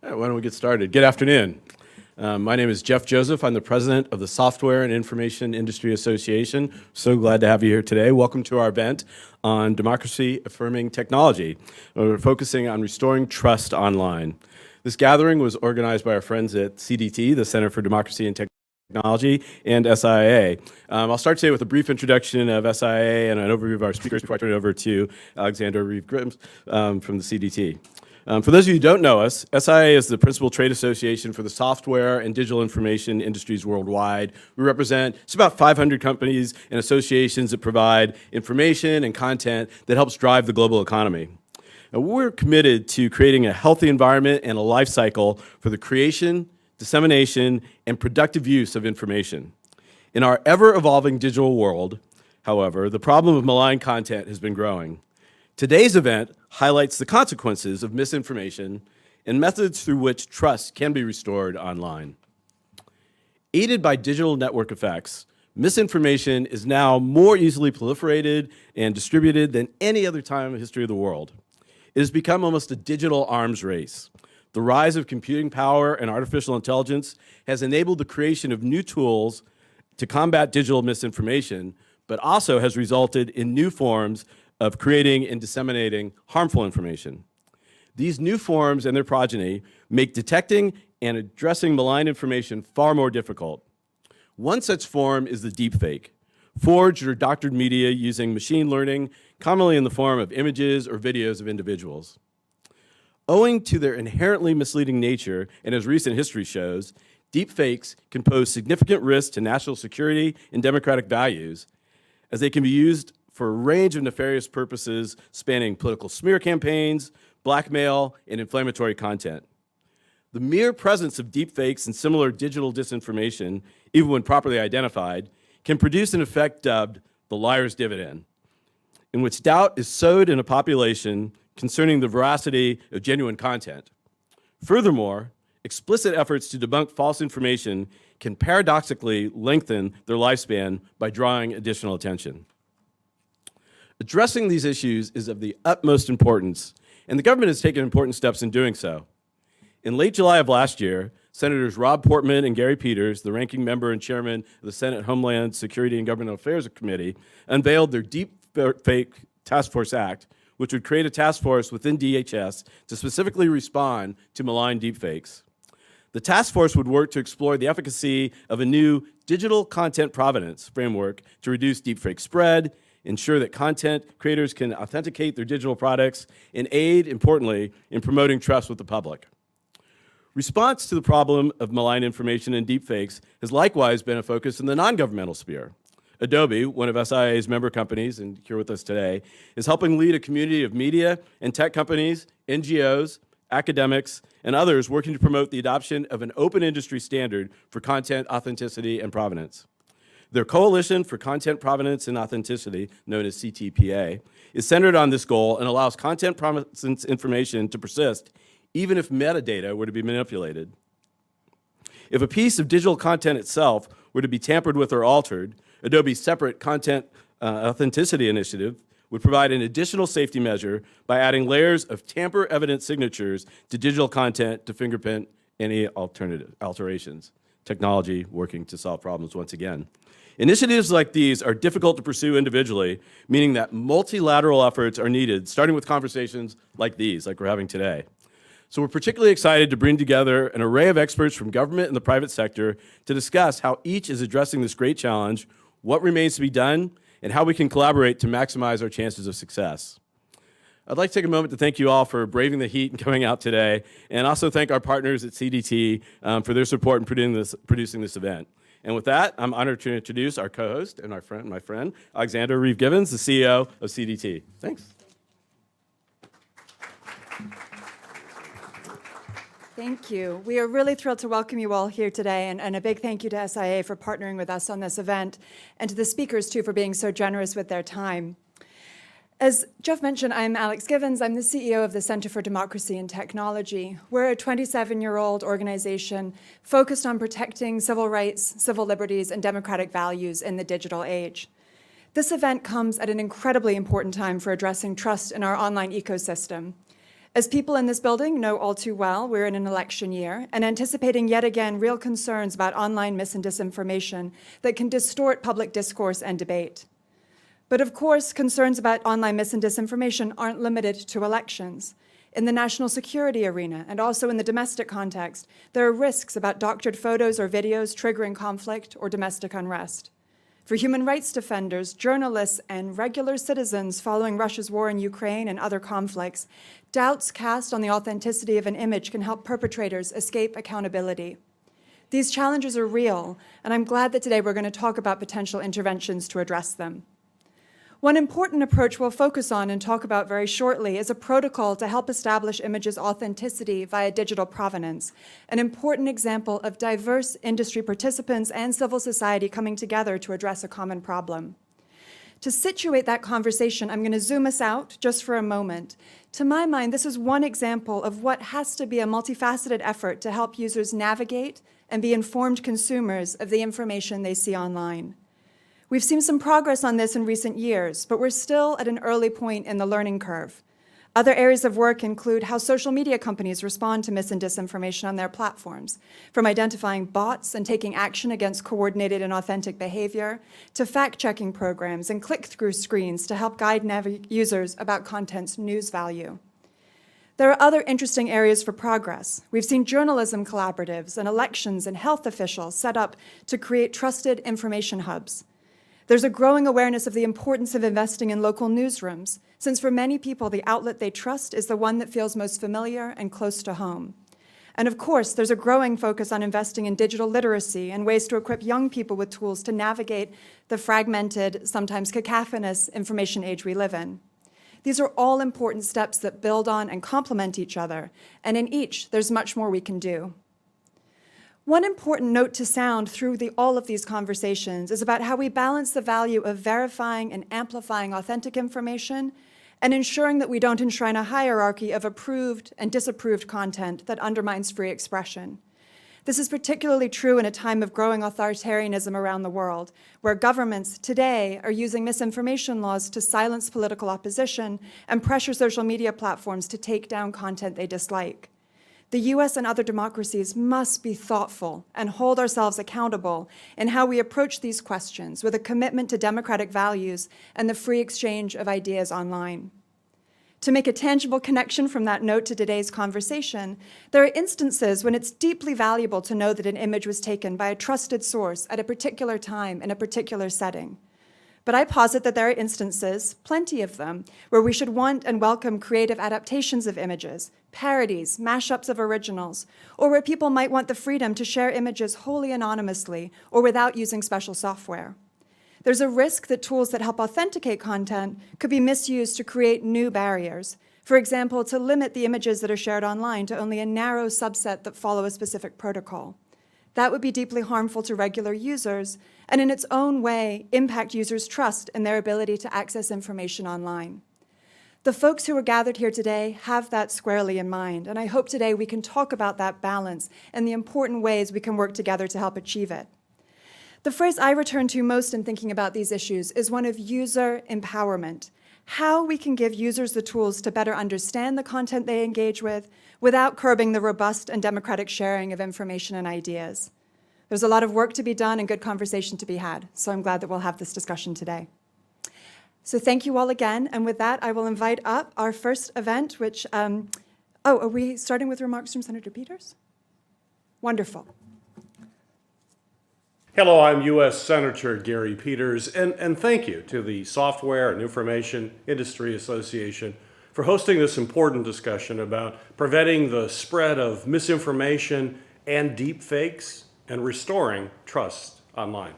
All right, why don't we get started? Good afternoon. My name is Jeff Joseph. I'm the president of the Software and Information Industry Association. So glad to have you here today. Welcome to our event on Democracy Affirming Technology. We're focusing on restoring trust online. This gathering was organized by our friends at CDT, the Center for Democracy and Technology, and SIIA. I'll start today with a brief introduction of SIIA and an overview of our speakers before I turn it over to Alexandra, Reeve from the CDT. For those of you who don't know us, SIIA is the principal trade association for the software and digital information industries worldwide. We represent just about 500 companies and associations that provide information and content that helps drive the global economy. Now, we're committed to creating a healthy environment and a life cycle for the creation, dissemination, and productive use of information. In our ever-evolving digital world, however, the problem of malign content has been growing. Today's event highlights the consequences of misinformation and methods through which trust can be restored online. Aided by digital network effects, misinformation is now more easily proliferated and distributed than any other time in the history of the world. It has become almost a digital arms race. The rise of computing power and artificial intelligence has enabled the creation of new tools to combat digital misinformation, but also has resulted in new forms of creating and disseminating harmful information. These new forms and their progeny make detecting and addressing malign information far more difficult. One such form is the deepfake, forged or doctored media using machine learning, commonly in the form of images or videos of individuals. Owing to their inherently misleading nature, and as recent history shows, deepfakes can pose significant risks to national security and democratic values, as they can be used for a range of nefarious purposes spanning political smear campaigns, blackmail, and inflammatory content. The mere presence of deepfakes and similar digital disinformation, even when properly identified, can produce an effect dubbed the liar's dividend, in which doubt is sowed in a population concerning the veracity of genuine content. Furthermore, explicit efforts to debunk false information can paradoxically lengthen their lifespan by drawing additional attention. Addressing these issues is of the utmost importance, and the government has taken important steps in doing so. In late July of last year, Senators Rob Portman and Gary Peters, the ranking member and chairman of the Senate Homeland Security and Governmental Affairs Committee, unveiled their Deepfake Task Force Act, which would create a task force within DHS to specifically respond to malign deepfakes. The task force would work to explore the efficacy of a new digital content provenance framework to reduce deepfake spread, ensure that content creators can authenticate their digital products, and aid, importantly, in promoting trust with the public. Response to the problem of malign information and deepfakes has likewise been a focus in the non-governmental sphere. Adobe, one of SIIA's member companies, and here with us today, is helping lead a community of media and tech companies, NGOs, academics, and others working to promote the adoption of an open industry standard for content authenticity and provenance. Their Coalition for Content Provenance and Authenticity, known as CTPA, is centered on this goal and allows content provenance information to persist even if metadata were to be manipulated. If a piece of digital content itself were to be tampered with or altered, Adobe's separate Content Authenticity Initiative would provide an additional safety measure by adding layers of tamper-evident signatures to digital content to fingerprint any alterations. Technology working to solve problems once again. Initiatives like these are difficult to pursue individually, meaning that multilateral efforts are needed, starting with conversations like these, like we're having today. So we're particularly excited to bring together an array of experts from government and the private sector to discuss how each is addressing this great challenge, what remains to be done, and how we can collaborate to maximize our chances of success. I'd like to take a moment to thank you all for braving the heat and coming out today, and also thank our partners at CDT for their support in producing this event. And with that, I'm honored to introduce our co-host and my friend, Alexandra Reeve Gibbons, the CEO of CDT. Thanks. Thank you. We are really thrilled to welcome you all here today, and a big thank you to SIIA for partnering with us on this event, and to the speakers, too, for being so generous with their time. As Jeff mentioned, I'm Alex Givens. I'm the CEO of the Center for Democracy and Technology. We're a 27-year-old organization focused on protecting civil rights, civil liberties, and democratic values in the digital age. This event comes at an incredibly important time for addressing trust in our online ecosystem. As people in this building know all too well, we're in an election year and anticipating yet again real concerns about online mis and disinformation that can distort public discourse and debate. But of course, concerns about online mis and disinformation aren't limited to elections. In the national security arena and also in the domestic context, there are risks about doctored photos or videos triggering conflict or domestic unrest. For human rights defenders, journalists, and regular citizens following Russia's war in Ukraine and other conflicts, doubts cast on the authenticity of an image can help perpetrators escape accountability. These challenges are real, and I'm glad that today we're going to talk about potential interventions to address them. One important approach we'll focus on and talk about very shortly is a protocol to help establish images' authenticity via digital provenance, an important example of diverse industry participants and civil society coming together to address a common problem. To situate that conversation, I'm going to zoom us out just for a moment. To my mind, this is one example of what has to be a multifaceted effort to help users navigate and be informed consumers of the information they see online. We've seen some progress on this in recent years, but we're still at an early point in the learning curve. Other areas of work include how social media companies respond to mis and disinformation on their platforms, from identifying bots and taking action against coordinated and authentic behavior, to fact-checking programs and click-through screens to help guide users about content's news value. There are other interesting areas for progress. We've seen journalism collaboratives and elections and health officials set up to create trusted information hubs. There's a growing awareness of the importance of investing in local newsrooms, since for many people, the outlet they trust is the one that feels most familiar and close to home. And of course, there's a growing focus on investing in digital literacy and ways to equip young people with tools to navigate the fragmented, sometimes cacophonous information age we live in. These are all important steps that build on and complement each other, and in each, there's much more we can do. One important note to sound through all of these conversations is about how we balance the value of verifying and amplifying authentic information and ensuring that we don't enshrine a hierarchy of approved and disapproved content that undermines free expression. This is particularly true in a time of growing authoritarianism around the world, where governments today are using misinformation laws to silence political opposition and pressure social media platforms to take down content they dislike. The US and other democracies must be thoughtful and hold ourselves accountable in how we approach these questions with a commitment to democratic values and the free exchange of ideas online. To make a tangible connection from that note to today's conversation, there are instances when it's deeply valuable to know that an image was taken by a trusted source at a particular time in a particular setting. But I posit that there are instances, plenty of them, where we should want and welcome creative adaptations of images, parodies, mashups of originals, or where people might want the freedom to share images wholly anonymously or without using special software. There's a risk that tools that help authenticate content could be misused to create new barriers. For example, to limit the images that are shared online to only a narrow subset that follow a specific protocol. That would be deeply harmful to regular users and in its own way impact users' trust in their ability to access information online. The folks who are gathered here today have that squarely in mind, and I hope today we can talk about that balance and the important ways we can work together to help achieve it. The phrase I return to most in thinking about these issues is one of user empowerment, how we can give users the tools to better understand the content they engage with without curbing the robust and democratic sharing of information and ideas. There's a lot of work to be done and good conversation to be had, so I'm glad that we'll have this discussion today. So thank you all again, and with that, I will invite up our first event, which, are we starting with remarks from Senator Peters? Wonderful. Hello, I'm U.S. Senator Gary Peters, and thank you to the Software and Information Industry Association for hosting this important discussion about preventing the spread of misinformation and deep fakes and restoring trust online.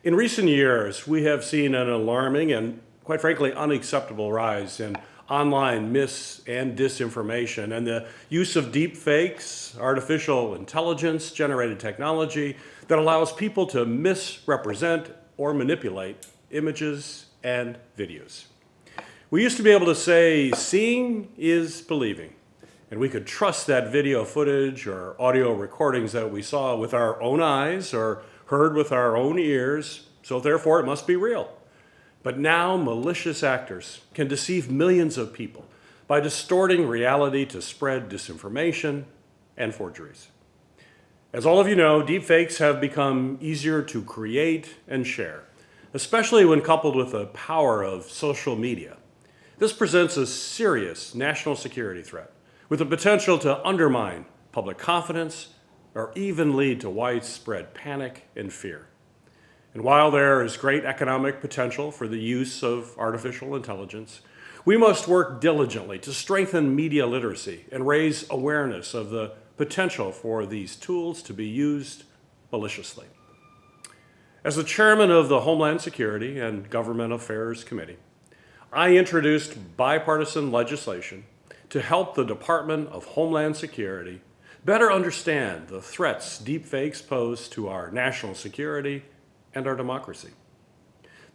In recent years, we have seen an alarming and, quite frankly, unacceptable rise in online mis- and disinformation and the use of deep fakes, artificial intelligence-generated technology that allows people to misrepresent or manipulate images and videos. We used to be able to say, seeing is believing, and we could trust that video footage or audio recordings that we saw with our own eyes or heard with our own ears, so therefore it must be real. But now malicious actors can deceive millions of people by distorting reality to spread disinformation and forgeries. As all of you know, deepfakes have become easier to create and share, especially when coupled with the power of social media. This presents a serious national security threat with the potential to undermine public confidence or even lead to widespread panic and fear. And while there is great economic potential for the use of artificial intelligence, we must work diligently to strengthen media literacy and raise awareness of the potential for these tools to be used maliciously. As the chairman of the Homeland Security and Government Affairs Committee, I introduced bipartisan legislation to help the Department of Homeland Security better understand the threats deepfakes pose to our national security and our democracy.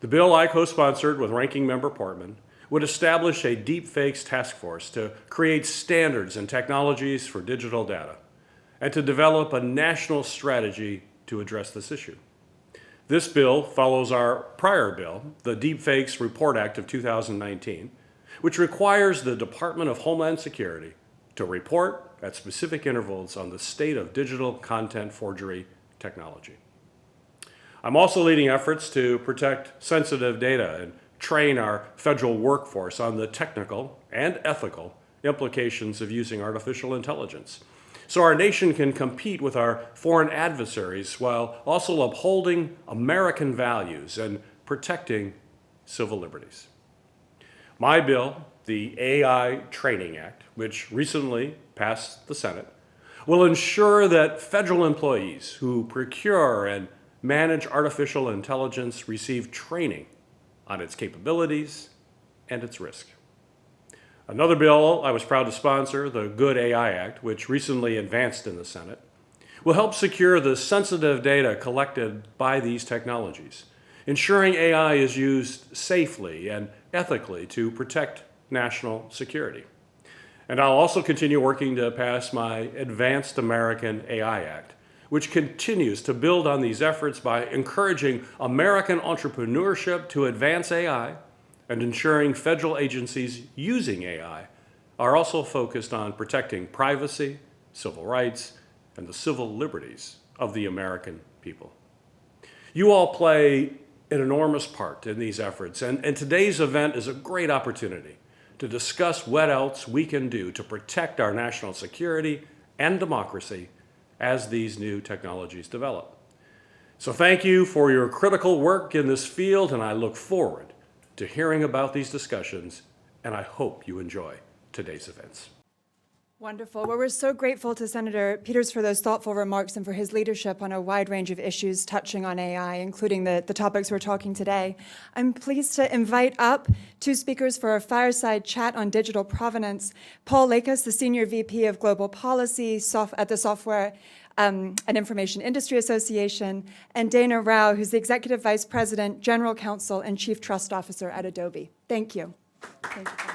The bill I co-sponsored with Ranking Member Portman would establish a deepfakes task force to create standards and technologies for digital data and to develop a national strategy to address this issue. This bill follows our prior bill, the Deepfakes Report Act of 2019, which requires the Department of Homeland Security to report at specific intervals on the state of digital content forgery technology. I'm also leading efforts to protect sensitive data and train our federal workforce on the technical and ethical implications of using artificial intelligence, so our nation can compete with our foreign adversaries while also upholding American values and protecting civil liberties. My bill, the AI Training Act, which recently passed the Senate, will ensure that federal employees who procure and manage artificial intelligence receive training on its capabilities and its risk. Another bill I was proud to sponsor, the Good AI Act, which recently advanced in the Senate, will help secure the sensitive data collected by these technologies, ensuring AI is used safely and ethically to protect national security. And I'll also continue working to pass my Advanced American AI Act, which continues to build on these efforts by encouraging American entrepreneurship to advance AI and ensuring federal agencies using AI are also focused on protecting privacy, civil rights, and the civil liberties of the American people. You all play an enormous part in these efforts, and today's event is a great opportunity to discuss what else we can do to protect our national security and democracy as these new technologies develop. So thank you for your critical work in this field, and I look forward to hearing about these discussions, and I hope you enjoy today's events. Wonderful. Well, we're so grateful to Senator Peters for those thoughtful remarks and for his leadership on a wide range of issues touching on AI, including the topics we're talking today. I'm pleased to invite up two speakers for a fireside chat on digital provenance. Paul Lekas, the Senior VP of Global Policy at the Software and Information Industry Association, and Dana Rao, who's the Executive Vice President, General Counsel, and Chief Trust Officer at Adobe. Thank you. Thank you, Paul.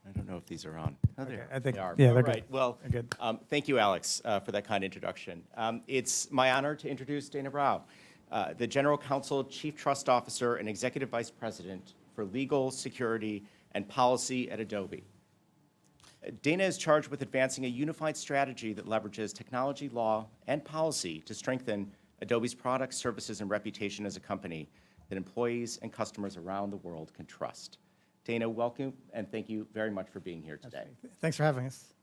I don't know if these are on. Oh, Okay, there. I think, They are. yeah, All they're right. good. Well, They're good. thank you, Alex, for that kind introduction. It's my honor to introduce Dana Rao, the General Counsel, Chief Trust Officer, and Executive Vice President for Legal, Security, and Policy at Adobe. Dana is charged with advancing a unified strategy that leverages technology, law, and policy to strengthen Adobe's products, services, and reputation as a company that employees and customers around the world can trust. Dana, welcome, and thank you very much for being here today. Thanks for having us.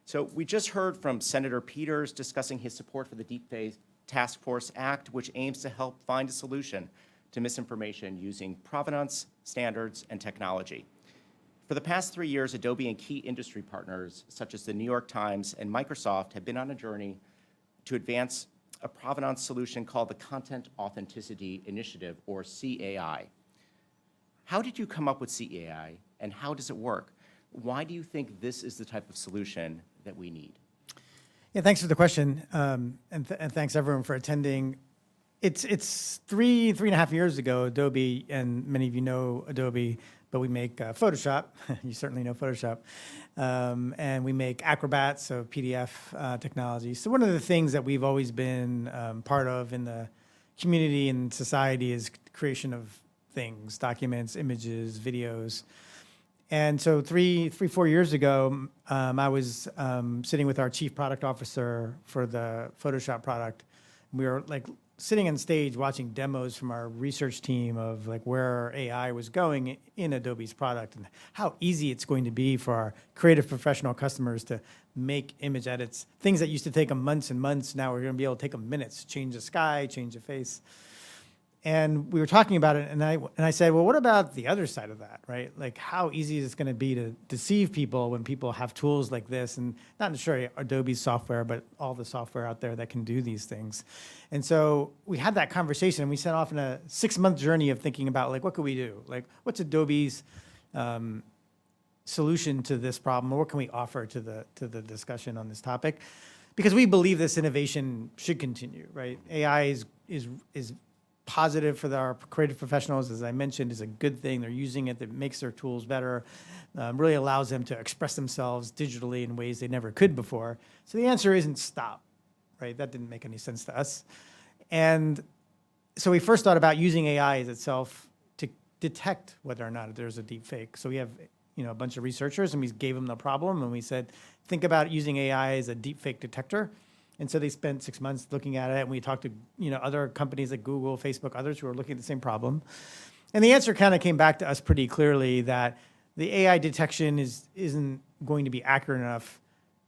So we just heard from Senator Peters discussing his support for the Deepfakes Task Force Act, which aims to help find a solution to misinformation using provenance, standards, and technology. For the past 3 years, Adobe and key industry partners, such as the New York Times and Microsoft, have been on a journey to advance a provenance solution called the Content Authenticity Initiative, or CAI. How did you come up with CAI, and how does it work? Why do you think this is the type of solution that we need? Yeah, thanks for the question, and thanks everyone for attending. It's three and a half years ago, Adobe, and many of you know Adobe, but we make Photoshop. You certainly know Photoshop. And we make Acrobat, so PDF technology. So one of the things that we've always been part of in the community and society is creation of things, documents, images, videos. And so 4 years ago, I was sitting with our chief product officer for the Photoshop product. We were like sitting on stage watching demos from our research team of like where AI was going in Adobe's product and how easy it's going to be for our creative professional customers to make image edits. Things that used to take them months and months, now we're going to be able to take them minutes, change the sky, change the face. And we were talking about it, and I said, well, what about the other side of that, right? Like, how easy is it going to be to deceive people when people have tools like this, and not necessarily Adobe's software, but all the software out there that can do these things. And so we had that conversation, and we set off in a 6-month journey of thinking about, like, what could we do? Like, what's Adobe's solution to this problem, or what can we offer to the discussion on this topic? Because we believe this innovation should continue, right? AI is positive for our creative professionals, as I mentioned, is a good thing. They're using it, that makes their tools better, really allows them to express themselves digitally in ways they never could before. So the answer isn't stop, right? That didn't make any sense to us. And so we first thought about using AI as itself to detect whether or not there's a deep fake. So we have a bunch of researchers, and we gave them the problem, and we said, think about using AI as a deep fake detector. And so they spent 6 months looking at it, and we talked to other companies like Google, Facebook, others who are looking at the same problem. And the answer kind of came back to us pretty clearly that the AI detection isn't going to be accurate enough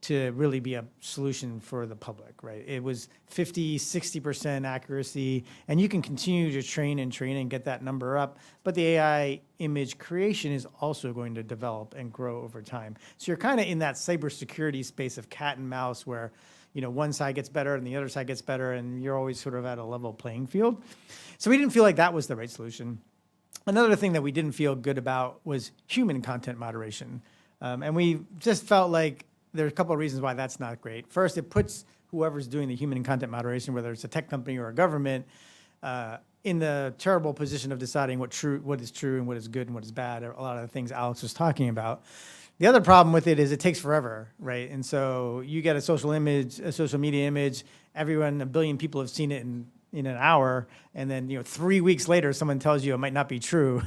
to really be a solution for the public, right? It was 50, 60% accuracy, and you can continue to train and get that number up, but the AI image creation is also going to develop and grow over time. So you're kind of in that cybersecurity space of cat and mouse where one side gets better and the other side gets better, and you're always sort of at a level playing field. So we didn't feel like that was the right solution. Another thing that we didn't feel good about was human content moderation. And we just felt like there's a couple of reasons why that's not great. First, it puts whoever's doing the human content moderation, whether it's a tech company or a government, in the terrible position of deciding what is true and what is good and what is bad, a lot of the things Alex was talking about. The other problem with it is it takes forever, right? And so you get a social media image, a billion people have seen it in an hour, and then 3 weeks later, someone tells you it might not be true.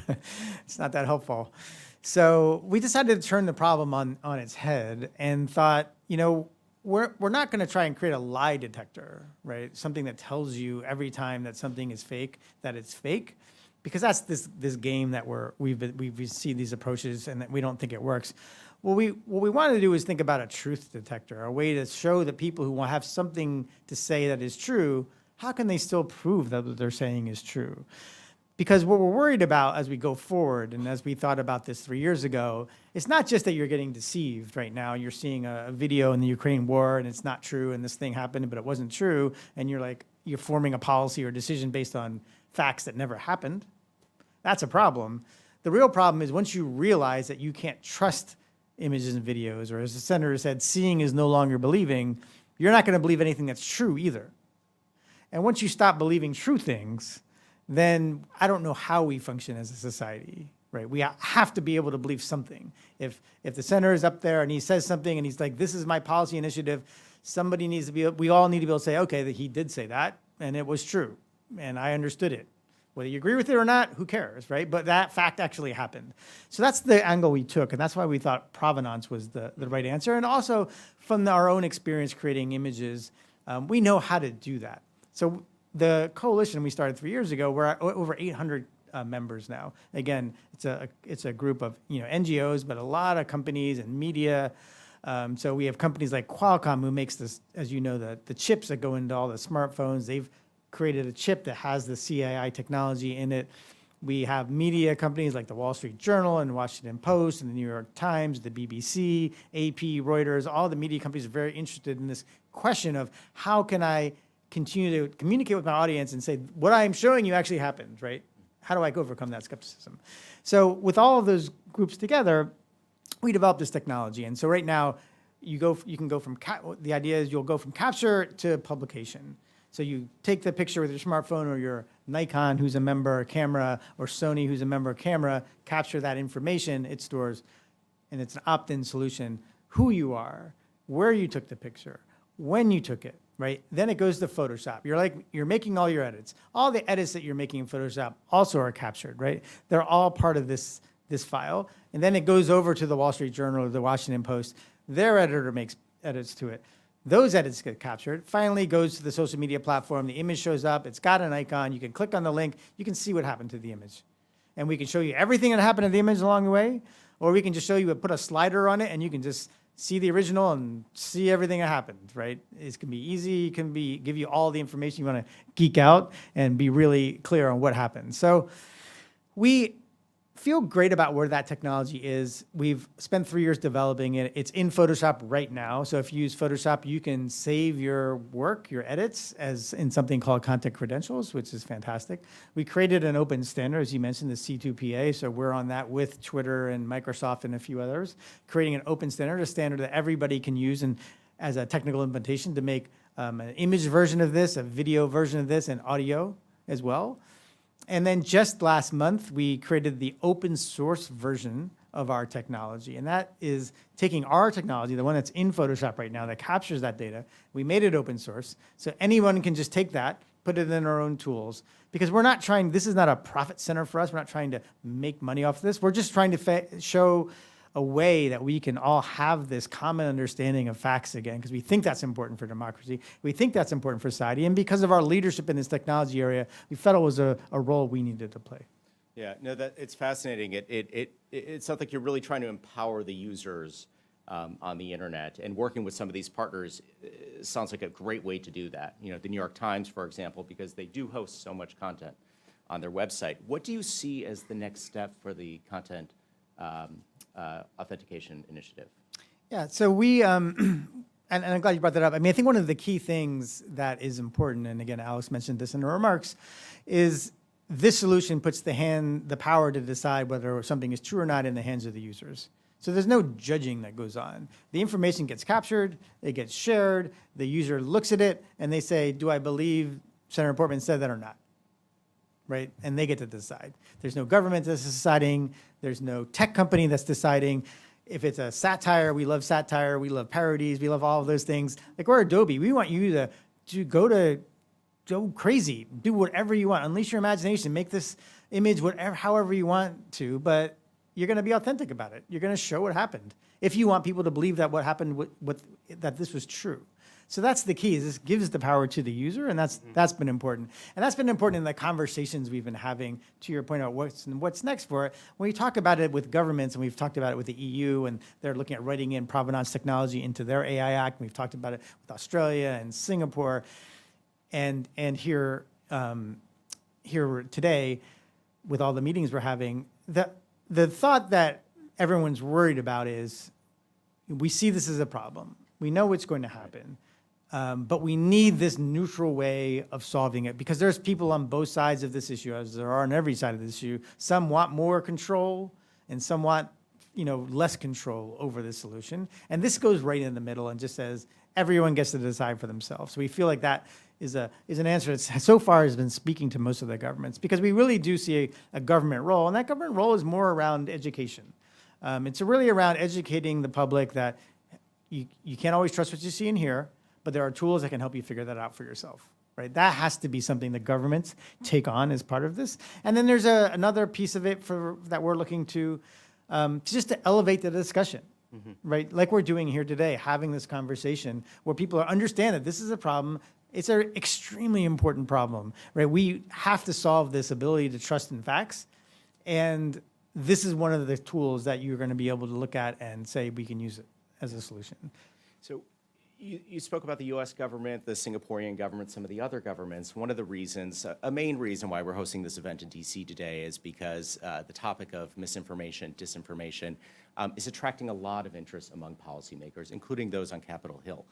It's not that helpful. So we decided to turn the problem on its head and thought, we're not going to try and create a lie detector, right? Something that tells you every time that something is fake, that it's fake. Because that's this game that we've seen these approaches and that we don't think it works. What we want to do is think about a truth detector, a way to show that people who have something to say that is true, how can they still prove that what they're saying is true? Because what we're worried about as we go forward, and as we thought about this 3 years ago, it's not just that you're getting deceived right now. You're seeing a video in the Ukraine war and it's not true, and this thing happened, but it wasn't true, and you're forming a policy or decision based on facts that never happened. That's a problem. The real problem is once you realize that you can't trust images and videos, or as the senator said, seeing is no longer believing, you're not going to believe anything that's true either. And once you stop believing true things, then I don't know how we function as a society, right? We have to be able to believe something. If the senator is up there and he says something and he's like, this is my policy initiative, we all need to be able to say, okay, that he did say that, and it was true, and I understood it. Whether you agree with it or not, who cares, right? But that fact actually happened. So that's the angle we took, and that's why we thought provenance was the right answer. And also, from our own experience creating images, we know how to do that. So the coalition we started 3 years ago, we're at over 800 members now. Again, it's a group of NGOs, but a lot of companies and media. So we have companies like Qualcomm, who makes this, as you know, the chips that go into all the smartphones. They've created a chip that has the SIIA technology in it. We have media companies like the Wall Street Journal and Washington Post and the New York Times, the BBC, AP, Reuters. All the media companies are very interested in this question of how can I continue to communicate with my audience and say what I'm showing you actually happened, right? How do I overcome that skepticism? So with all of those groups together, we developed this technology. And so right now, you can go from the idea is you'll go from capture to publication. So you take the picture with your smartphone or your Nikon, who's a member camera, or Sony, who's a member camera, capture that information, it stores, and it's an opt-in solution, who you are, where you took the picture, when you took it, right? Then it goes to Photoshop. You're making all your edits. All the edits that you're making in Photoshop also are captured, right? They're all part of this file. And then it goes over to the Wall Street Journal or the Washington Post. Their editor makes edits to it. Those edits get captured. Finally goes to the social media platform. The image shows up. It's got an icon. You can click on the link. You can see what happened to the image. And we can show you everything that happened to the image along the way, or we can just show you, put a slider on it, and you can just see the original and see everything that happened, right? It can be easy. It can give you all the information you want to geek out and be really clear on what happened. So we feel great about where that technology is. We've spent 3 years developing it. It's in Photoshop right now. So if you use Photoshop, you can save your work, your edits, as in something called content credentials, which is fantastic. We created an open standard, as you mentioned, the C2PA. So we're on that with Twitter and Microsoft and a few others, creating an open standard, a standard that everybody can use and as a technical implementation to make an image version of this, a video version of this, and audio as well. And then just last month, we created the open source version of our technology. And that is taking our technology, the one that's in Photoshop right now that captures that data. We made it open source. So anyone can just take that, put it in our own tools. Because we're not trying, this is not a profit center for us. We're not trying to make money off this. We're just trying to show a way that we can all have this common understanding of facts again, because we think that's important for democracy. We think that's important for society. And because of our leadership in this technology area, we felt it was a role we needed to play. Yeah, no, it's fascinating. It sounds like you're really trying to empower the users on the internet, and working with some of these partners sounds like a great way to do that. You know, the New York Times, for example, because they do host so much content on their website. What do you see as the next step for the content authentication initiative? Yeah, so we, and I'm glad you brought that up. I mean, I think one of the key things that is important, and again, Alex mentioned this in her remarks, is this solution puts the power to decide whether something is true or not in the hands of the users. So there's no judging that goes on. The information gets captured, it gets shared, the user looks at it, and they say, do I believe Senator Portman said that or not? Right? And they get to decide. There's no government that's deciding. There's no tech company that's deciding. If it's a satire, we love satire. We love parodies. We love all of those things. Like we're Adobe. We want you to go crazy. Do whatever you want. Unleash your imagination. Make this image however you want to. But you're going to be authentic about it. You're going to show what happened. If you want people to believe that what happened, that this was true. So that's the key. Is this gives the power to the user, and that's been important. And that's been important in the conversations we've been having, to your point about what's next for it. When we talk about it with governments, and we've talked about it with the EU, and they're looking at writing in provenance technology into their AI Act, and we've talked about it with Australia and Singapore, and here today, with all the meetings we're having, the thought that everyone's worried about is, we see this as a problem. We know what's going to happen. But we need this neutral way of solving it, because there's people on both sides of this issue, as there are on every side of this issue. Some want more control, and some want, less control over this solution. And this goes right in the middle and just says everyone gets to decide for themselves. So we feel like that is an answer that so far has been speaking to most of the governments, because we really do see a government role, and that government role is more around education. It's really around educating the public that you can't always trust what you see and hear, but there are tools that can help you figure that out for yourself, right? That has to be something the governments take on as part of this. And then there's another piece of it that we're looking to just to elevate the discussion, right? Like we're doing here today, having this conversation where people understand that this is a problem. It's an extremely important problem, right? We have to solve this ability to trust in facts. And this is one of the tools that you're going to be able to look at and say, we can use it as a solution. So you spoke about the U.S. government, the Singaporean government, some of the other governments. One of the reasons, a main reason why we're hosting this event in D.C. today is because the topic of misinformation, disinformation is attracting a lot of interest among policymakers, including those on Capitol Hill.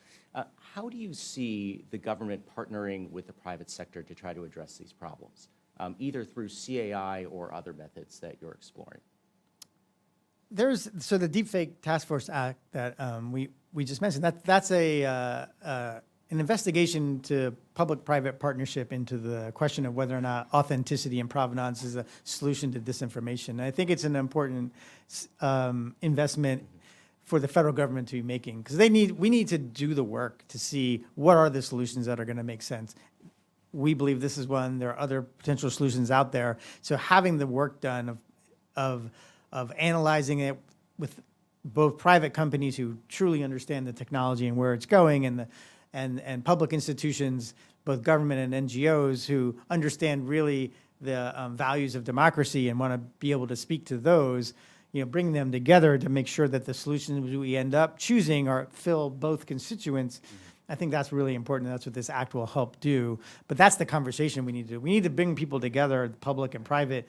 How do you see the government partnering with the private sector to try to address these problems, either through CAI or other methods that you're exploring? So the Deepfake Task Force Act that we just mentioned, that's an investigation to public-private partnership into the question of whether or not authenticity and provenance is a solution to disinformation. And I think it's an important investment for the federal government to be making, because we need to do the work to see what are the solutions that are going to make sense. We believe this is one. There are other potential solutions out there. So having the work done of analyzing it with both private companies who truly understand the technology and where it's going, and public institutions, both government and NGOs, who understand really the values of democracy and want to be able to speak to those, bring them together to make sure that the solutions we end up choosing fill both constituents. I think that's really important. That's what this act will help do. But that's the conversation we need to do. We need to bring people together, public and private,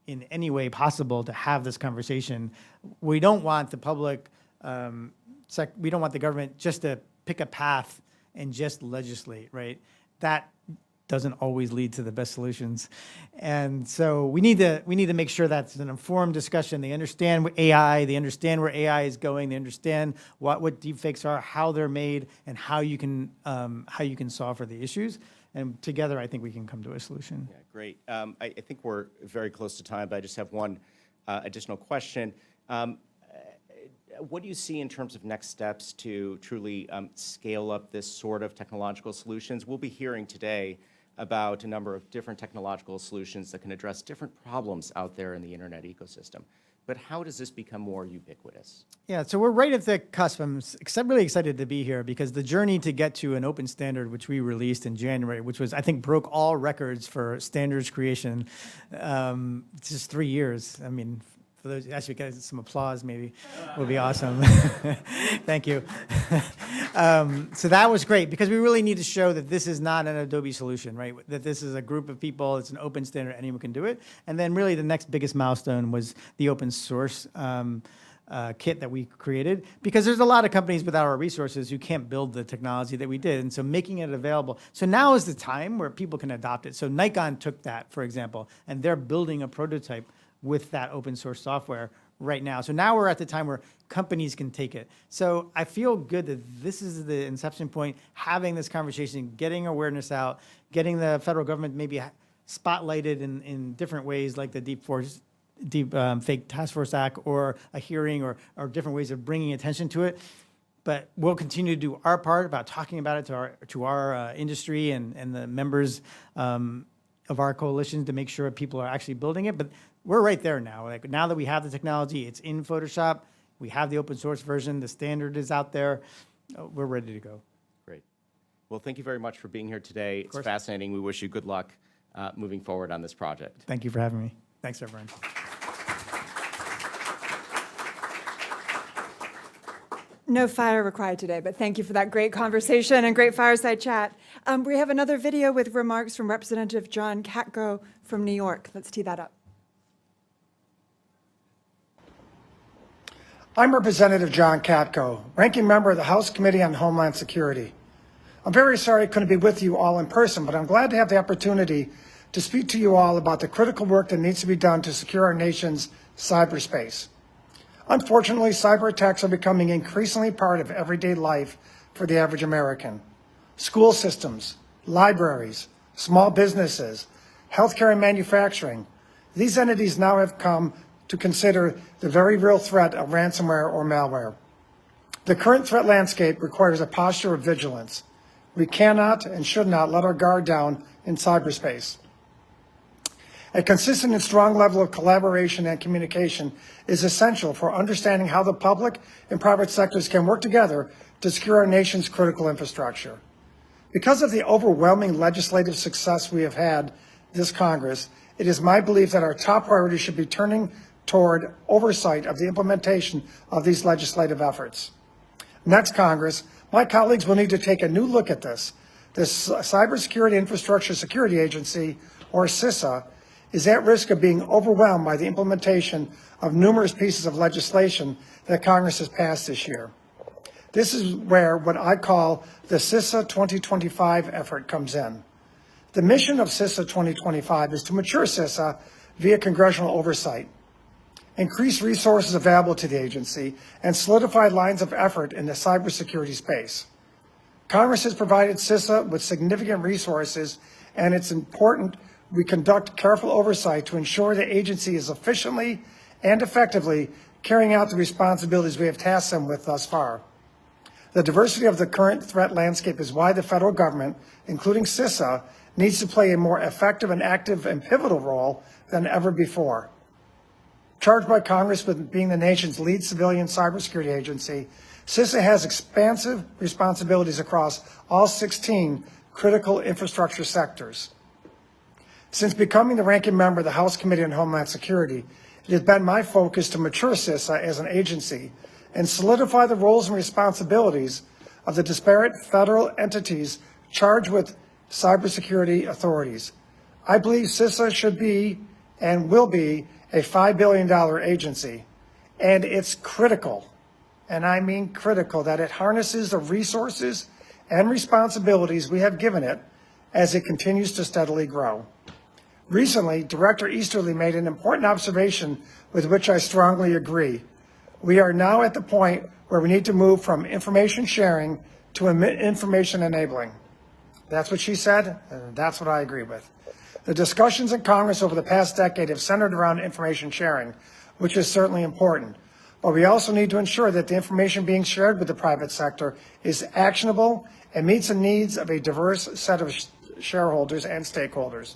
in any way possible to have this conversation. We don't want the public, we don't want the government just to pick a path and just legislate, right? That doesn't always lead to the best solutions. And so we need to make sure that's an informed discussion. They understand what AI, they understand where AI is going, they understand what deepfakes are, how they're made, and how you can solve for the issues. And together, I think we can come to a solution. Yeah, great. I think we're very close to time, but I just have one additional question. What do you see in terms of next steps to truly scale up this sort of technological solutions? We'll be hearing today about a number of different technological solutions that can address different problems out there in the internet ecosystem. But how does this become more ubiquitous? Yeah, so we're right at the cusp. I'm really excited to be here because the journey to get to an open standard, which we released in January, which was, I think, broke all records for standards creation. It's just 3 years. I mean, for those, actually, guys, some applause maybe would be awesome. Thank you. So that was great because we really need to show that this is not an Adobe solution, right? That this is a group of people, it's an open standard, anyone can do it. And then really the next biggest milestone was the open source kit that we created, because there's a lot of companies without our resources who can't build the technology that we did. And so making it available. So now is the time where people can adopt it. So Nikon took that, for example, and they're building a prototype with that open source software right now. So now we're at the time where companies can take it. So I feel good that this is the inception point, having this conversation, getting awareness out, getting the federal government maybe spotlighted in different ways, like the Deep Fake Task Force Act, or a hearing, or different ways of bringing attention to it. But we'll continue to do our part about talking about it to our industry and the members of our coalition to make sure people are actually building it. But we're right there now. Like, now that we have the technology, it's in Photoshop, we have the open source version, the standard is out there, we're ready to go. Great. Well, thank you very much for being here today. It's fascinating. We wish you good luck moving forward on this project. Thank you for having me. Thanks, everyone. No fire required today, but thank you for that great conversation and great fireside chat. We have another video with remarks from Representative John Katko from New York. Let's tee that up. I'm Representative John Katko, ranking member of the House Committee on Homeland Security. I'm very sorry I couldn't be with you all in person, but I'm glad to have the opportunity to speak to you all about the critical work that needs to be done to secure our nation's cyberspace. Unfortunately, cyber attacks are becoming increasingly part of everyday life for the average American. School systems, libraries, small businesses, healthcare and manufacturing, these entities now have come to consider the very real threat of ransomware or malware. The current threat landscape requires a posture of vigilance. We cannot and should not let our guard down in cyberspace. A consistent and strong level of collaboration and communication is essential for understanding how the public and private sectors can work together to secure our nation's critical infrastructure. Because of the overwhelming legislative success we have had this Congress, it is my belief that our top priority should be turning toward oversight of the implementation of these legislative efforts. Next Congress, my colleagues will need to take a new look at this. The Cybersecurity Infrastructure Security Agency, or CISA, is at risk of being overwhelmed by the implementation of numerous pieces of legislation that Congress has passed this year. This is where what I call the CISA 2025 effort comes in. The mission of CISA 2025 is to mature CISA via congressional oversight, increase resources available to the agency, and solidify lines of effort in the cybersecurity space. Congress has provided CISA with significant resources, and it's important we conduct careful oversight to ensure the agency is efficiently and effectively carrying out the responsibilities we have tasked them with thus far. The diversity of the current threat landscape is why the federal government, including CISA, needs to play a more effective and active and pivotal role than ever before. Charged by Congress with being the nation's lead civilian cybersecurity agency, CISA has expansive responsibilities across all 16 critical infrastructure sectors. Since becoming the ranking member of the House Committee on Homeland Security, it has been my focus to mature CISA as an agency and solidify the roles and responsibilities of the disparate federal entities charged with cybersecurity authorities. I believe CISA should be and will be a $5 billion agency, and it's critical, and I mean critical, that it harnesses the resources and responsibilities we have given it as it continues to steadily grow. Recently, Director Easterly made an important observation with which I strongly agree. We are now at the point where we need to move from information sharing to information enabling. That's what she said, and that's what I agree with. The discussions in Congress over the past decade have centered around information sharing, which is certainly important. But we also need to ensure that the information being shared with the private sector is actionable and meets the needs of a diverse set of shareholders and stakeholders.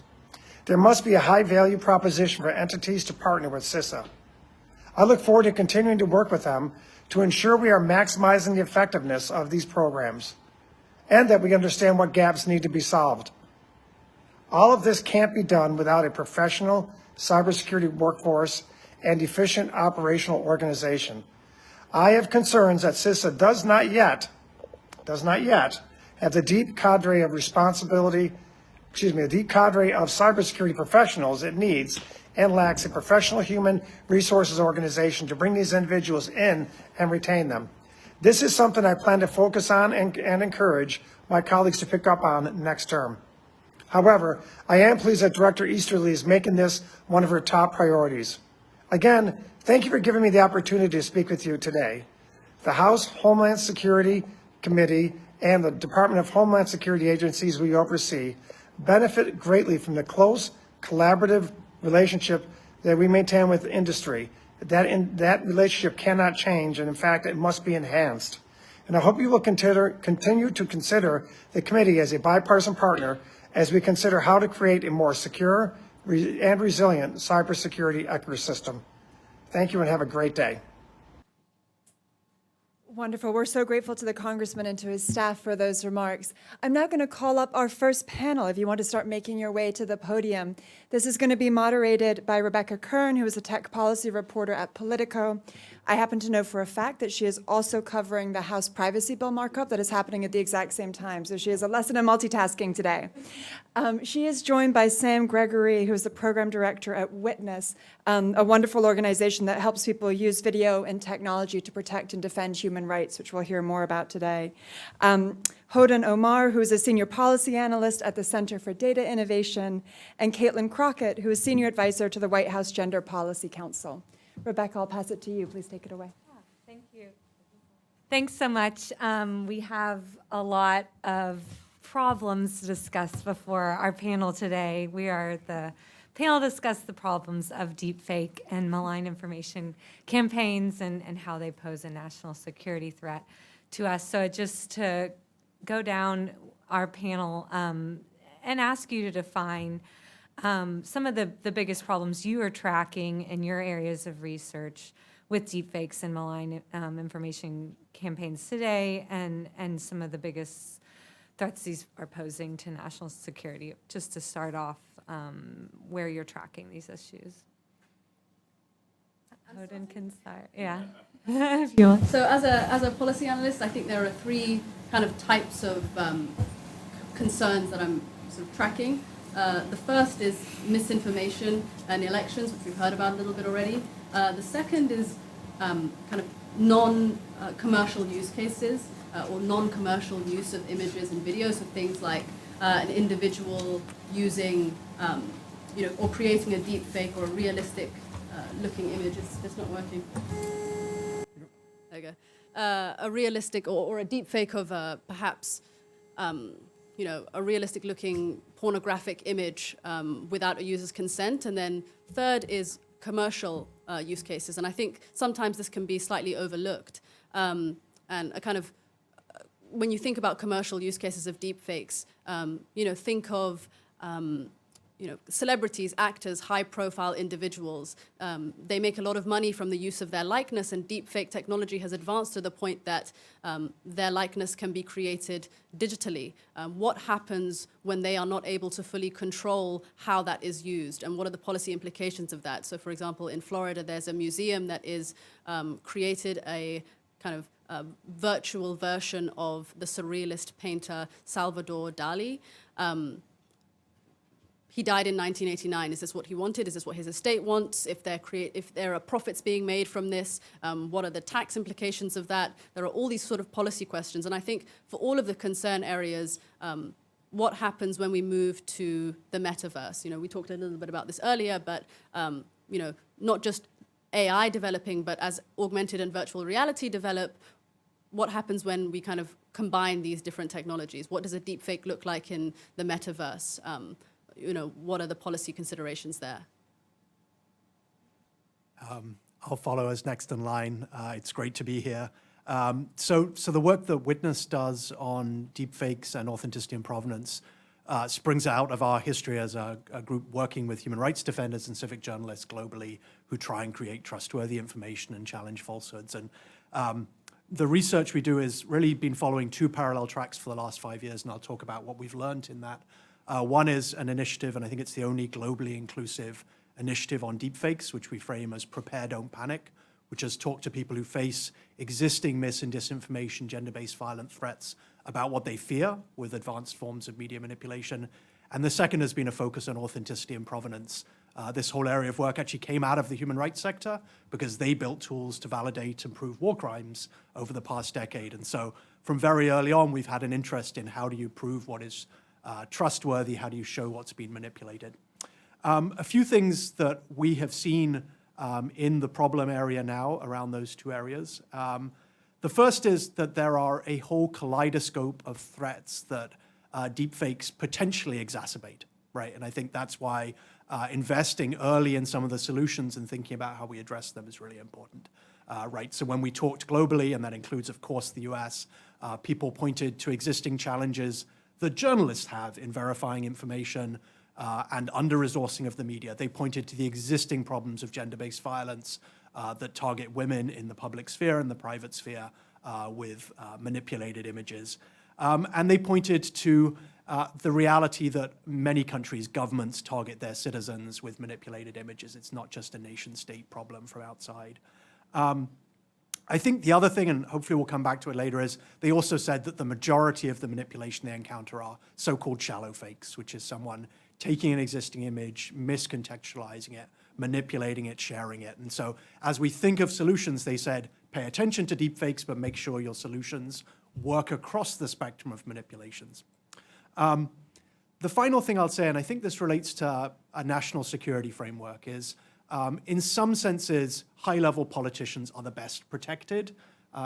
There must be a high value proposition for entities to partner with CISA. I look forward to continuing to work with them to ensure we are maximizing the effectiveness of these programs and that we understand what gaps need to be solved. All of this can't be done without a professional cybersecurity workforce and efficient operational organization. I have concerns that CISA does not yet have the deep cadre of cybersecurity professionals it needs and lacks a professional human resources organization to bring these individuals in and retain them. This is something I plan to focus on and encourage my colleagues to pick up on next term. However, I am pleased that Director Easterly is making this one of her top priorities. Again, thank you for giving me the opportunity to speak with you today. The House Homeland Security Committee and the Department of Homeland Security agencies we oversee benefit greatly from the close, collaborative relationship that we maintain with industry. That relationship cannot change, and in fact, it must be enhanced. And I hope you will continue to consider the committee as a bipartisan partner as we consider how to create a more secure and resilient cybersecurity ecosystem. Thank you and have a great day. Wonderful. We're so grateful to the Congressman and to his staff for those remarks. I'm now going to call up our first panel if you want to start making your way to the podium. This is going to be moderated by Rebecca Kern, who is a tech policy reporter at Politico. I happen to know for a fact that she is also covering the House privacy bill markup that is happening at the exact same time. So she has a lesson in multitasking today. She is joined by Sam Gregory, who is the program director at Witness, a wonderful organization that helps people use video and technology to protect and defend human rights, which we'll hear more about today. Hodan Omar, who is a senior policy analyst at the Center for Data Innovation, and Caitlin Crockett, who is senior advisor to the White House Gender Policy Council. Rebecca, I'll pass it to you. Please take it away. Thank you. Thanks so much. We have a lot of problems to discuss before our panel today. We are the panel to discuss the problems of deepfake and malign information campaigns and how they pose a national security threat to us. So just to go down our panel and ask you to define some of the biggest problems you are tracking in your areas of research with deepfakes and malign information campaigns today, and some of the biggest threats these are posing to national security, just to start off where you're tracking these issues. Hodan can start, yeah. If you want. So as a policy analyst, I think there are three kind of types of concerns that I'm sort of tracking. The first is misinformation in elections, which we've heard about a little bit already. The second is kind of non-commercial use cases or non-commercial use of images and videos, so things like an individual using, or creating a deep fake or a realistic looking image. It's not working. There you go. A realistic or a deep fake of perhaps a realistic looking pornographic image without a user's consent. And then third is commercial use cases. And I think sometimes this can be slightly overlooked. And a kind of, when you think about commercial use cases of deepfakes, think of celebrities, actors, high-profile individuals. They make a lot of money from the use of their likeness, and deepfake technology has advanced to the point that their likeness can be created digitally. What happens when they are not able to fully control how that is used, and what are the policy implications of that? So, for example, in Florida, there's a museum that is created a kind of virtual version of the surrealist painter Salvador Dali. He died in 1989. Is this what he wanted? Is this what his estate wants? If there are profits being made from this, what are the tax implications of that? There are all these sort of policy questions. And I think for all of the concern areas, what happens when we move to the metaverse? We talked a little bit about this earlier, but not just AI developing, but as augmented and virtual reality develop, what happens when we kind of combine these different technologies? What does a deepfake look like in the metaverse? What are the policy considerations there? I'll follow as next in line. It's great to be here. So the work that Witness does on deepfakes and authenticity and provenance springs out of our history as a group working with human rights defenders and civic journalists globally who try and create trustworthy information and challenge falsehoods. And the research we do has really been following two parallel tracks for the last 5 years, and I'll talk about what we've learned in that. One is an initiative, and I think it's the only globally inclusive initiative on deepfakes, which we frame as Prepare, Don't Panic, which has talked to people who face existing mis and disinformation, gender-based violent threats about what they fear with advanced forms of media manipulation. And the second has been a focus on authenticity and provenance. This whole area of work actually came out of the human rights sector because they built tools to validate and prove war crimes over the past decade. And so from very early on, we've had an interest in how do you prove what is trustworthy, how do you show what's been manipulated. A few things that we have seen in the problem area now around those two areas. The first is that there are a whole kaleidoscope of threats that deepfakes potentially exacerbate, right? And I think that's why investing early in some of the solutions and thinking about how we address them is really important, right? So when we talked globally, and that includes, of course, the US, people pointed to existing challenges that journalists have in verifying information and under-resourcing of the media. They pointed to the existing problems of gender-based violence that target women in the public sphere and the private sphere with manipulated images. And they pointed to the reality that many countries' governments target their citizens with manipulated images. It's not just a nation-state problem from outside. I think the other thing, and hopefully we'll come back to it later, is they also said that the majority of the manipulation they encounter are so-called shallow fakes, which is someone taking an existing image, miscontextualizing it, manipulating it, sharing it. And so as we think of solutions, they said, pay attention to deepfakes, but make sure your solutions work across the spectrum of manipulations. The final thing I'll say, and I think this relates to a national security framework, is in some senses, high-level politicians are the best protected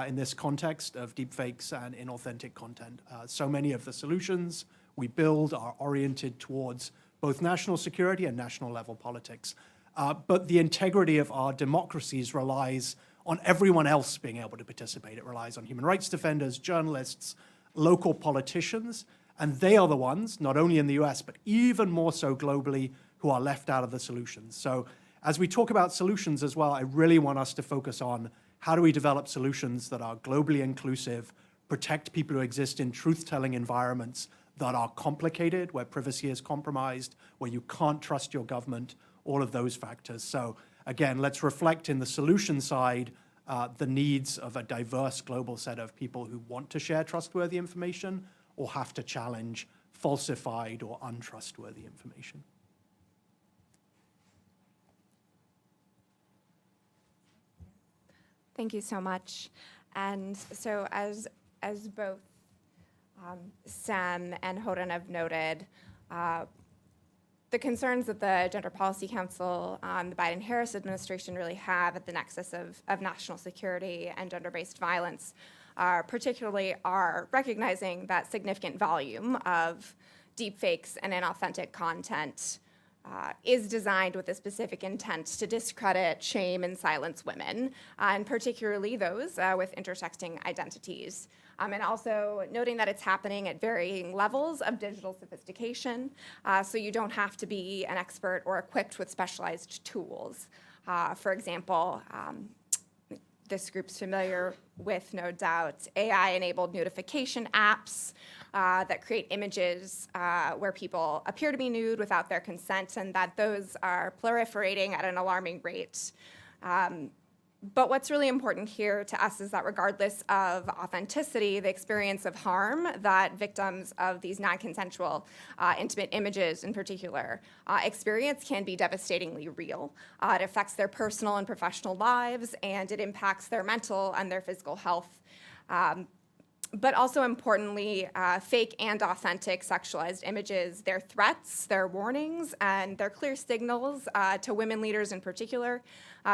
in this context of deepfakes and inauthentic content. So many of the solutions we build are oriented towards both national security and national-level politics. But the integrity of our democracies relies on everyone else being able to participate. It relies on human rights defenders, journalists, local politicians, and they are the ones, not only in the US, but even more so globally, who are left out of the solutions. So as we talk about solutions as well, I really want us to focus on how do we develop solutions that are globally inclusive, protect people who exist in truth-telling environments that are complicated, where privacy is compromised, where you can't trust your government, all of those factors. So again, let's reflect in the solution side the needs of a diverse global set of people who want to share trustworthy information or have to challenge falsified or untrustworthy information. Thank you so much. And so as both Sam and Hoden have noted, the concerns that the Gender Policy Council, the Biden-Harris administration really have at the nexus of national security and gender-based violence particularly are recognizing that significant volume of deepfakes and inauthentic content is designed with a specific intent to discredit, shame, and silence women, and particularly those with intersecting identities. And also noting that it's happening at varying levels of digital sophistication, so you don't have to be an expert or equipped with specialized tools. For example, this group's familiar with, no doubt, AI-enabled notification apps that create images where people appear to be nude without their consent, and that those are proliferating at an alarming rate. But what's really important here to us is that regardless of authenticity, the experience of harm that victims of these non-consensual intimate images in particular experience can be devastatingly real. It affects their personal and professional lives, and it impacts their mental and their physical health. But also importantly, fake and authentic sexualized images, they're threats, they're warnings, and they're clear signals to women leaders in particular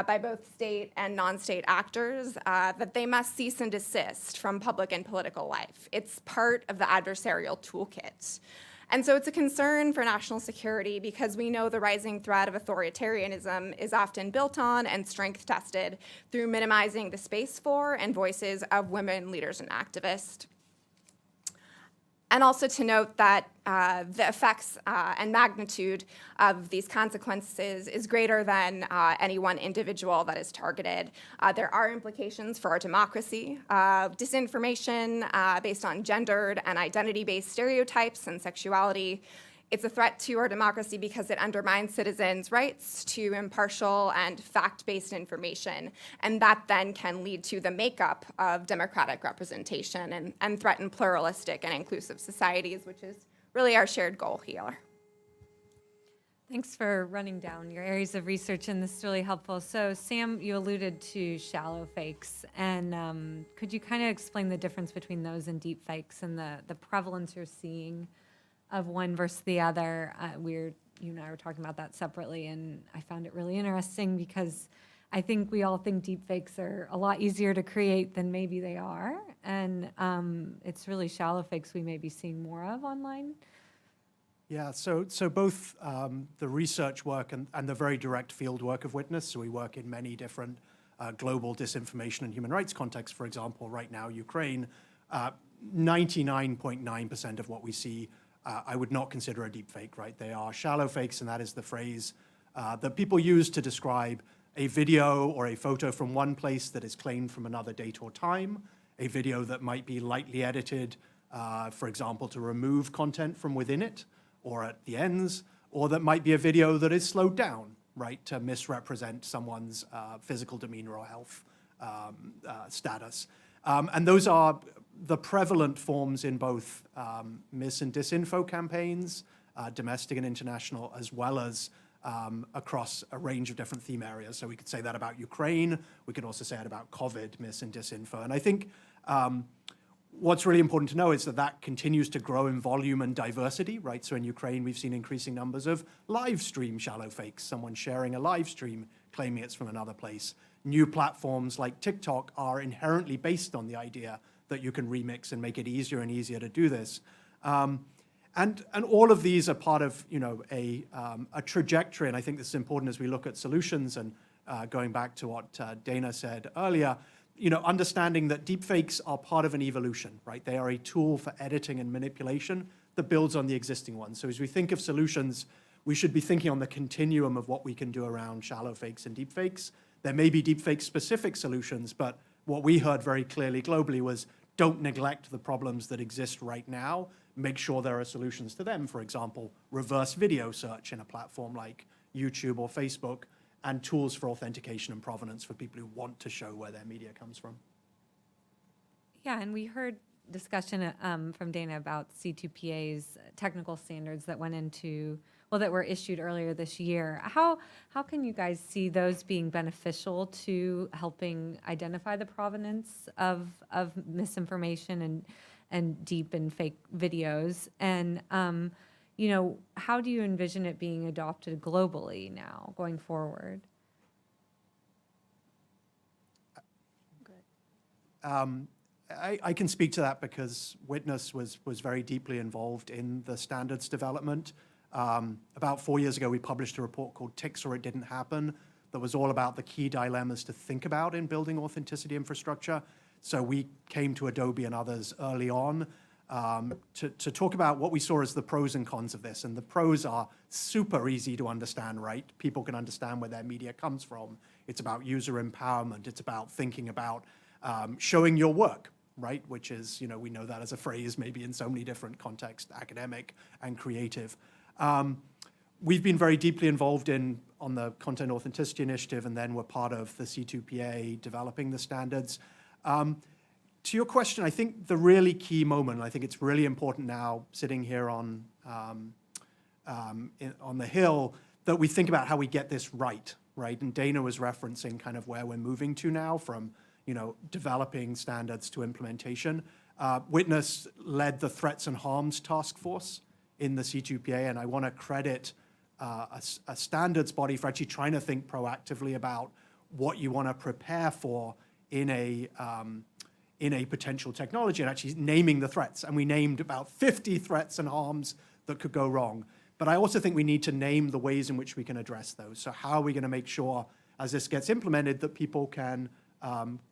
by both state and non-state actors that they must cease and desist from public and political life. It's part of the adversarial toolkit. And so it's a concern for national security because we know the rising threat of authoritarianism is often built on and strength tested through minimizing the space for and voices of women leaders and activists. And also to note that the effects and magnitude of these consequences is greater than any one individual that is targeted. There are implications for our democracy. Disinformation based on gendered and identity-based stereotypes and sexuality. It's a threat to our democracy because it undermines citizens' rights to impartial and fact-based information, and that then can lead to the makeup of democratic representation and threaten pluralistic and inclusive societies, which is really our shared goal here. Thanks for running down your areas of research, and this is really helpful. So, Sam, you alluded to shallow fakes, and could you kind of explain the difference between those and deep fakes and the prevalence you're seeing of one versus the other? You and I were talking about that separately, and I found it really interesting because I think we all think deep fakes are a lot easier to create than maybe they are, and it's really shallow fakes we may be seeing more of online. Yeah, so both the research work and the very direct field work of Witness, so we work in many different global disinformation and human rights contexts. For example, right now, Ukraine, 99.9% of what we see I would not consider a deep fake, right? They are shallow fakes, and that is the phrase that people use to describe a video or a photo from one place that is claimed from another date or time, a video that might be lightly edited, for example, to remove content from within it or at the ends, or that might be a video that is slowed down, right, to misrepresent someone's physical demeanor or health status. And those are the prevalent forms in both mis and disinfo campaigns, domestic and international, as well as across a range of different theme areas. So we could say that about Ukraine. We could also say it about COVID, mis and disinfo. And I think what's really important to know is that that continues to grow in volume and diversity, right? So in Ukraine, we've seen increasing numbers of live stream shallow fakes, someone sharing a live stream claiming it's from another place. New platforms like TikTok are inherently based on the idea that you can remix and make it easier and easier to do this. And all of these are part of, a trajectory, and I think this is important as we look at solutions, and going back to what Dana said earlier, understanding that deepfakes are part of an evolution, right? They are a tool for editing and manipulation that builds on the existing ones. So as we think of solutions, we should be thinking on the continuum of what we can do around shallow fakes and deepfakes. There may be deepfake-specific solutions, but what we heard very clearly globally was don't neglect the problems that exist right now. Make sure there are solutions to them. For example, reverse video search in a platform like YouTube or Facebook, and tools for authentication and provenance for people who want to show where their media comes from. Yeah, and we heard discussion from Dana about C2PA's technical standards that that were issued earlier this year. How can you guys see those being beneficial to helping identify the provenance of misinformation and deep and fake videos? And how do you envision it being adopted globally now, going forward? I can speak to that because Witness was very deeply involved in the standards development. About 4 years ago, we published a report called Ticks or It Didn't Happen that was all about the key dilemmas to think about in building authenticity infrastructure. So we came to Adobe and others early on to talk about what we saw as the pros and cons of this. And the pros are super easy to understand, right? People can understand where their media comes from. It's about user empowerment. It's about thinking about showing your work, right? Which is, we know that as a phrase, maybe in so many different contexts, academic and creative. We've been very deeply involved on the Content Authenticity Initiative, and then we're part of the C2PA developing the standards. To your question, I think the really key moment, I think it's really important now, sitting here on the Hill, that we think about how we get this right? And Dana was referencing kind of where we're moving to now from, developing standards to implementation. Witness led the Threats and Harms Task Force in the C2PA, and I want to credit a standards body for actually trying to think proactively about what you want to prepare for in a potential technology and actually naming the threats. And we named about 50 threats and harms that could go wrong. But I also think we need to name the ways in which we can address those. So how are we going to make sure, as this gets implemented, that people can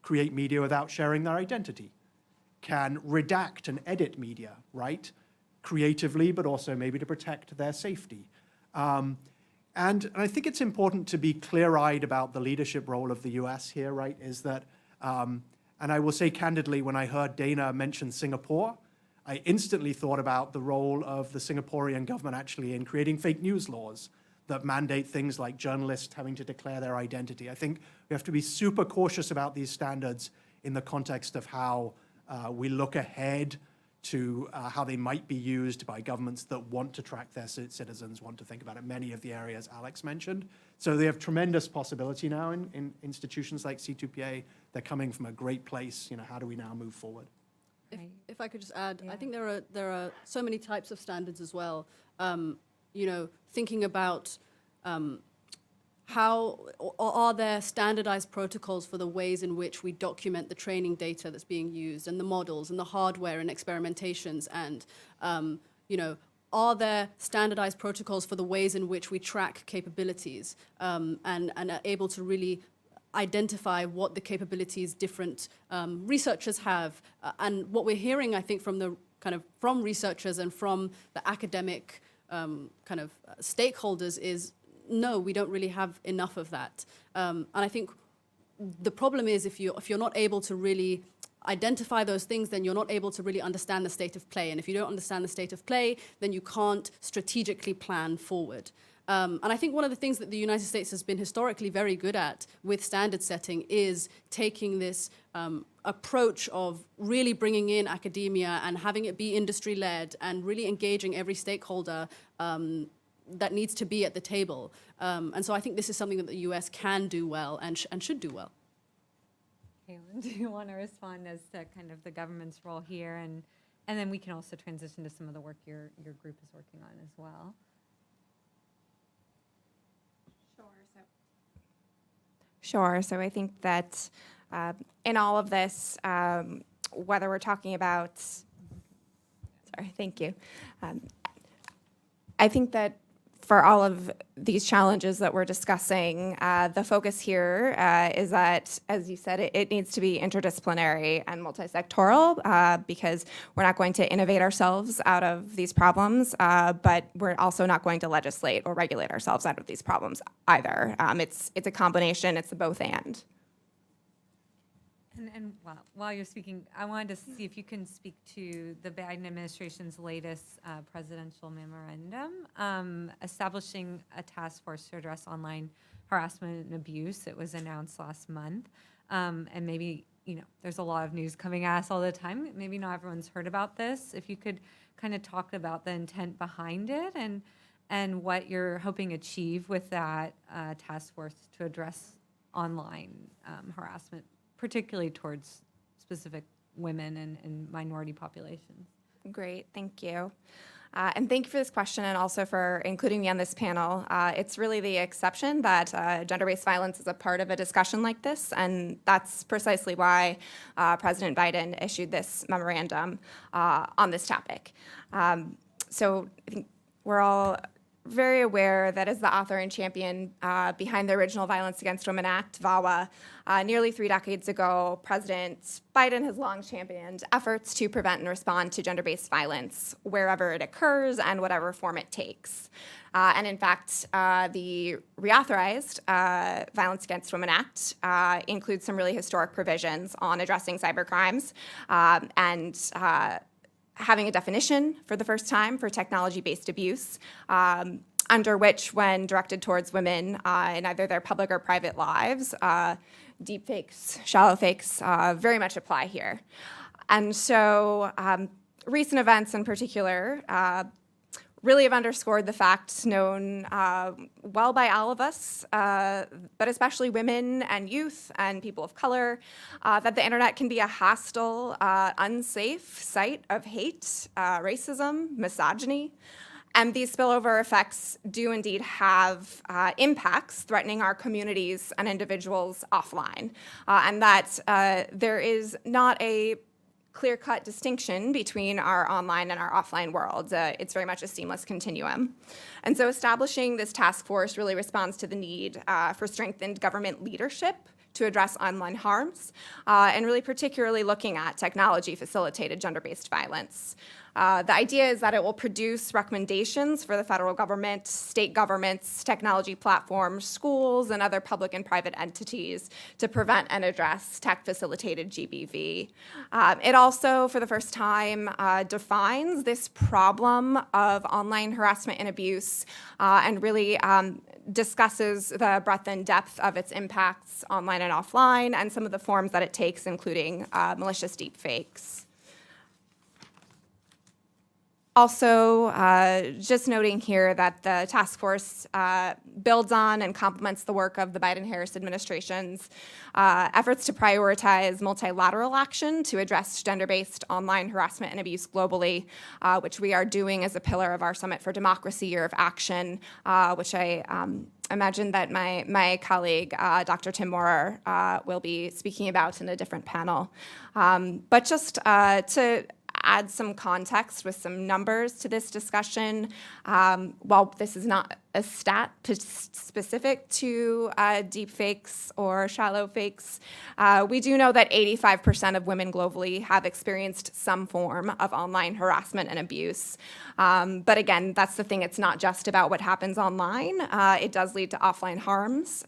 create media without sharing their identity, can redact and edit media, right? Creatively, but also maybe to protect their safety. And I think it's important to be clear-eyed about the leadership role of the US here, right? Is that, and I will say candidly, when I heard Dana mention Singapore, I instantly thought about the role of the Singaporean government actually in creating fake news laws that mandate things like journalists having to declare their identity. I think we have to be super cautious about these standards in the context of how we look ahead to how they might be used by governments that want to track their citizens, want to think about it, many of the areas Alex mentioned. So they have tremendous possibility now in institutions like C2PA. They're coming from a great place. How do we now move forward? If I could just add, I think there are so many types of standards as well. Thinking about how are there standardized protocols for the ways in which we document the training data that's being used and the models and the hardware and experimentations, and are there standardized protocols for the ways in which we track capabilities and are able to really identify what the capabilities different researchers have, and what we're hearing, I think, from researchers and from the academic stakeholders is, no, we don't really have enough of that. And I think the problem is if you're not able to really identify those things, then you're not able to really understand the state of play. And if you don't understand the state of play, then you can't strategically plan forward. And I think one of the things that the United States has been historically very good at with standard setting is taking this approach of really bringing in academia and having it be industry-led and really engaging every stakeholder that needs to be at the table. And so I think this is something that the US can do well and should do well. Kaylin, do you want to respond as to kind of the government's role here? And then we can also transition to some of the work your group is working on as well. Sure. So I think that in all of this, whether we're talking about, thank you. I think that for all of these challenges that we're discussing, the focus here is that, as you said, it needs to be interdisciplinary and multisectoral because we're not going to innovate ourselves out of these problems, but we're also not going to legislate or regulate ourselves out of these problems either. It's a combination. It's a both and. And while you're speaking, I wanted to see if you can speak to the Biden administration's latest presidential memorandum establishing a task force to address online harassment and abuse. It was announced last month. And maybe, there's a lot of news coming at us all the time. Maybe not everyone's heard about this. If you could kind of talk about the intent behind it and what you're hoping to achieve with that task force to address online harassment, particularly towards specific women and minority populations. Great, thank you. And thank you for this question and also for including me on this panel. It's really the exception that gender-based violence is a part of a discussion like this, and that's precisely why President Biden issued this memorandum on this topic. So I think we're all very aware that as the author and champion behind the original Violence Against Women Act, VAWA, nearly 3 decades ago, President Biden has long championed efforts to prevent and respond to gender-based violence wherever it occurs and whatever form it takes. And in fact, the reauthorized Violence Against Women Act includes some really historic provisions on addressing cybercrimes and having a definition for the first time for technology-based abuse, under which, when directed towards women in either their public or private lives, deepfakes, shallow fakes very much apply here. And so recent events in particular really have underscored the fact known well by all of us, but especially women and youth and people of color, that the internet can be a hostile, unsafe site of hate, racism, misogyny. And these spillover effects do indeed have impacts threatening our communities and individuals offline. And that there is not a clear-cut distinction between our online and our offline worlds. It's very much a seamless continuum. And so establishing this task force really responds to the need for strengthened government leadership to address online harms, and really particularly looking at technology-facilitated gender-based violence. The idea is that it will produce recommendations for the federal government, state governments, technology platforms, schools, and other public and private entities to prevent and address tech-facilitated GBV. It also, for the first time, defines this problem of online harassment and abuse and really discusses the breadth and depth of its impacts online and offline and some of the forms that it takes, including malicious deepfakes. Also, just noting here that the task force builds on and complements the work of the Biden-Harris administration's efforts to prioritize multilateral action to address gender-based online harassment and abuse globally, which we are doing as a pillar of our Summit for Democracy Year of Action, which I imagine that my colleague, Dr. Tim Moorer, will be speaking about in a different panel. But just to add some context with some numbers to this discussion. While this is not a stat specific to deepfakes or shallow fakes, we do know that 85% of women globally have experienced some form of online harassment and abuse. But again, that's the thing, it's not just about what happens online. It does lead to offline harms.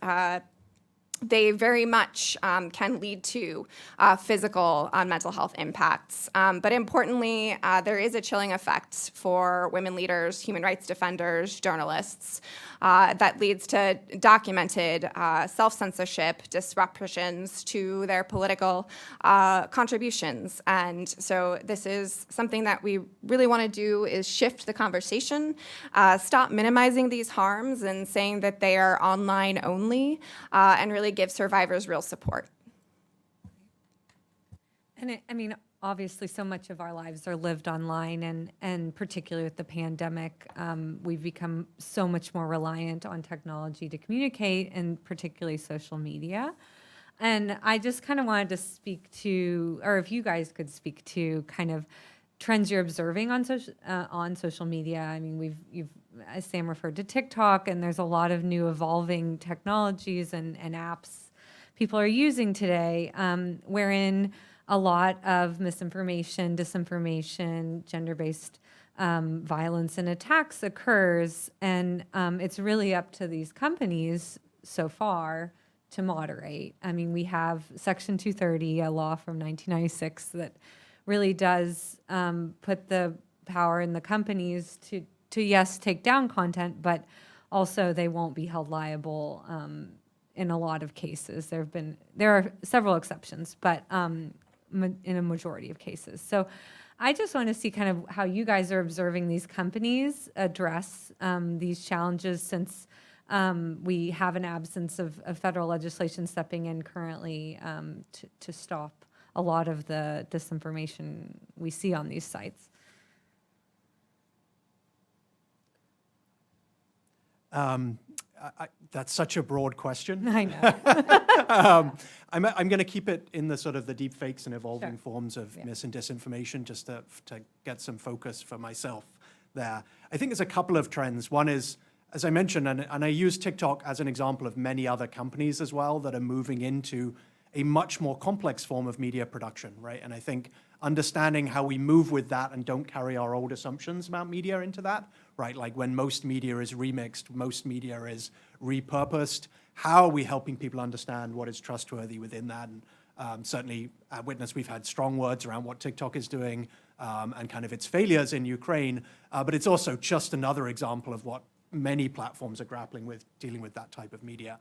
They very much can lead to physical and mental health impacts. But importantly, there is a chilling effect for women leaders, human rights defenders, journalists that leads to documented self-censorship, disruptions to their political contributions. And so this is something that we really want to do is shift the conversation, stop minimizing these harms and saying that they are online only, and really give survivors real support. And I mean, obviously, so much of our lives are lived online, and particularly with the pandemic, we've become so much more reliant on technology to communicate, and particularly social media. And I just kind of wanted to speak to, or if you guys could speak to, kind of trends you're observing on social media. I mean, as Sam referred to TikTok, and there's a lot of new evolving technologies and apps people are using today, wherein a lot of misinformation, disinformation, gender-based violence and attacks occurs, and it's really up to these companies so far to moderate. I mean, we have Section 230, a law from 1996 that really does put the power in the companies to yes, take down content, but also they won't be held liable in a lot of cases. There are several exceptions, but in a majority of cases. So I just want to see kind of how you guys are observing these companies address these challenges, since we have an absence of federal legislation stepping in currently to stop a lot of the disinformation we see on these sites. That's such a broad question. I know. I'm going to keep it in the sort of the deep fakes and evolving Sure. forms of mis and disinformation, just to get some focus for myself. there. I think there's a couple of trends. One is, as I mentioned, and I use TikTok as an example of many other companies as well that are moving into a much more complex form of media production, right? And I think understanding how we move with that and don't carry our old assumptions about media into that, right? Like when most media is remixed, most media is repurposed. How are we helping people understand what is trustworthy within that? And certainly at Witness, we've had strong words around what TikTok is doing and kind of its failures in Ukraine. But it's also just another example of what many platforms are grappling with, dealing with that type of media.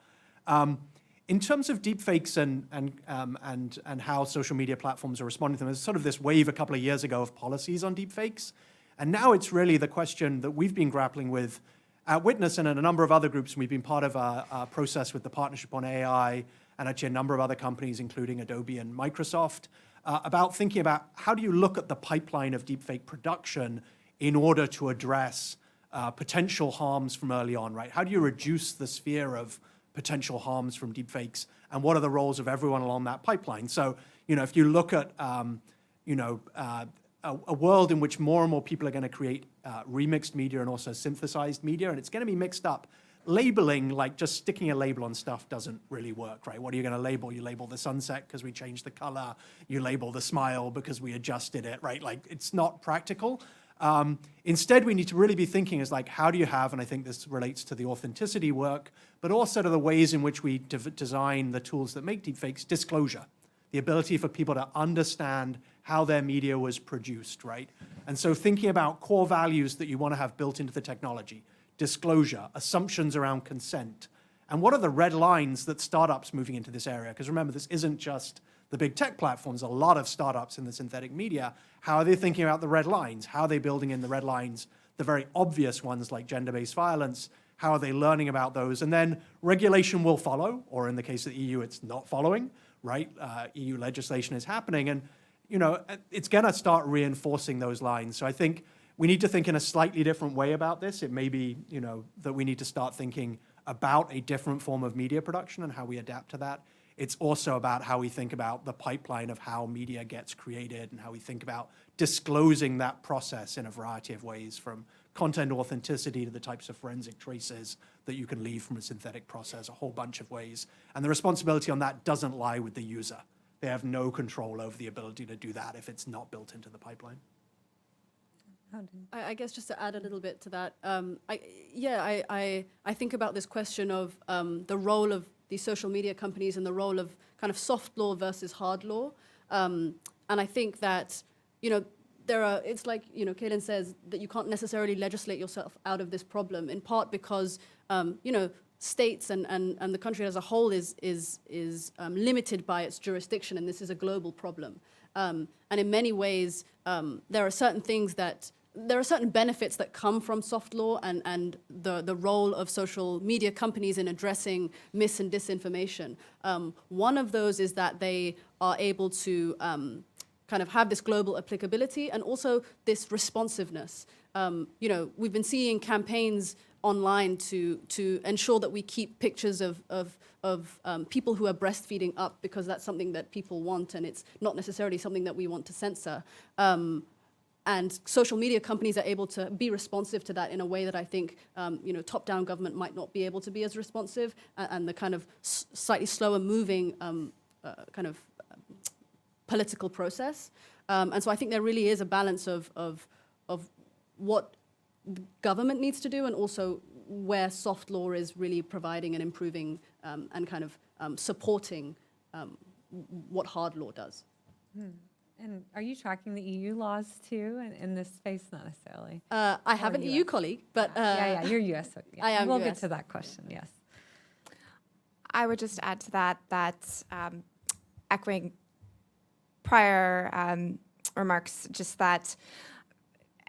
In terms of deepfakes and how social media platforms are responding to them, there's sort of this wave a couple of years ago of policies on deepfakes. And now it's really the question that we've been grappling with at Witness and at a number of other groups. And we've been part of a process with the Partnership on AI and actually a number of other companies, including Adobe and Microsoft, about thinking about how do you look at the pipeline of deepfake production in order to address potential harms from early on, right? How do you reduce the sphere of potential harms from deepfakes, and what are the roles of everyone along that pipeline? So, if you look at, a world in which more and more people are going to create remixed media and also synthesized media, and it's going to be mixed up. Labeling, like just sticking a label on stuff doesn't really work, right? What are you going to label? You label the sunset because we changed the color. You label the smile because we adjusted it, right? Like, it's not practical. Instead, we need to really be thinking is like, how do you have, and I think this relates to the authenticity work, but also to the ways in which we design the tools that make deepfakes, disclosure, the ability for people to understand how their media was produced, right? And so thinking about core values that you want to have built into the technology, disclosure, assumptions around consent, and what are the red lines that startups moving into this area? Because remember, this isn't just the big tech platforms, a lot of startups in the synthetic media. How are they thinking about the red lines? How are they building in the red lines, the very obvious ones like gender-based violence? How are they learning about those? And then regulation will follow, or in the case of the EU, it's not following, right? EU legislation is happening, and it's gonna start reinforcing those lines. So I think we need to think in a slightly different way about this. It may be, that we need to start thinking about a different form of media production and how we adapt to that. It's also about how we think about the pipeline of how media gets created and how we think about disclosing that process in a variety of ways, from content authenticity to the types of forensic traces that you can leave from a synthetic process, a whole bunch of ways. And the responsibility on that doesn't lie with the user. They have no control over the ability to do that if it's not built into the pipeline. I guess just to add a little bit to that, I think about this question of the role of these social media companies and the role of kind of soft law versus hard law. And I think that, it's like, Kaylin says, that you can't necessarily legislate yourself out of this problem, in part because, states and the country as a whole is limited by its jurisdiction, and this is a global problem. And in many ways, there are certain benefits that come from soft law and the role of social media companies in addressing mis and disinformation. One of those is that they are able to kind of have this global applicability and also this responsiveness. We've been seeing campaigns online to ensure that we keep pictures of people who are breastfeeding up because that's something that people want, and it's not necessarily something that we want to censor. And social media companies are able to be responsive to that in a way that I think, top-down government might not be able to be as responsive, and the kind of slightly slower moving political process. And so I think there really is a balance of what the government needs to do and also where soft law is really providing and improving and kind of supporting what hard law does. And are you tracking the EU laws too in this space? Not necessarily. I have an EU colleague, but yeah, you're US. So yeah. I am We'll US. get to that question. Yes. I would just add to that echoing prior remarks, just that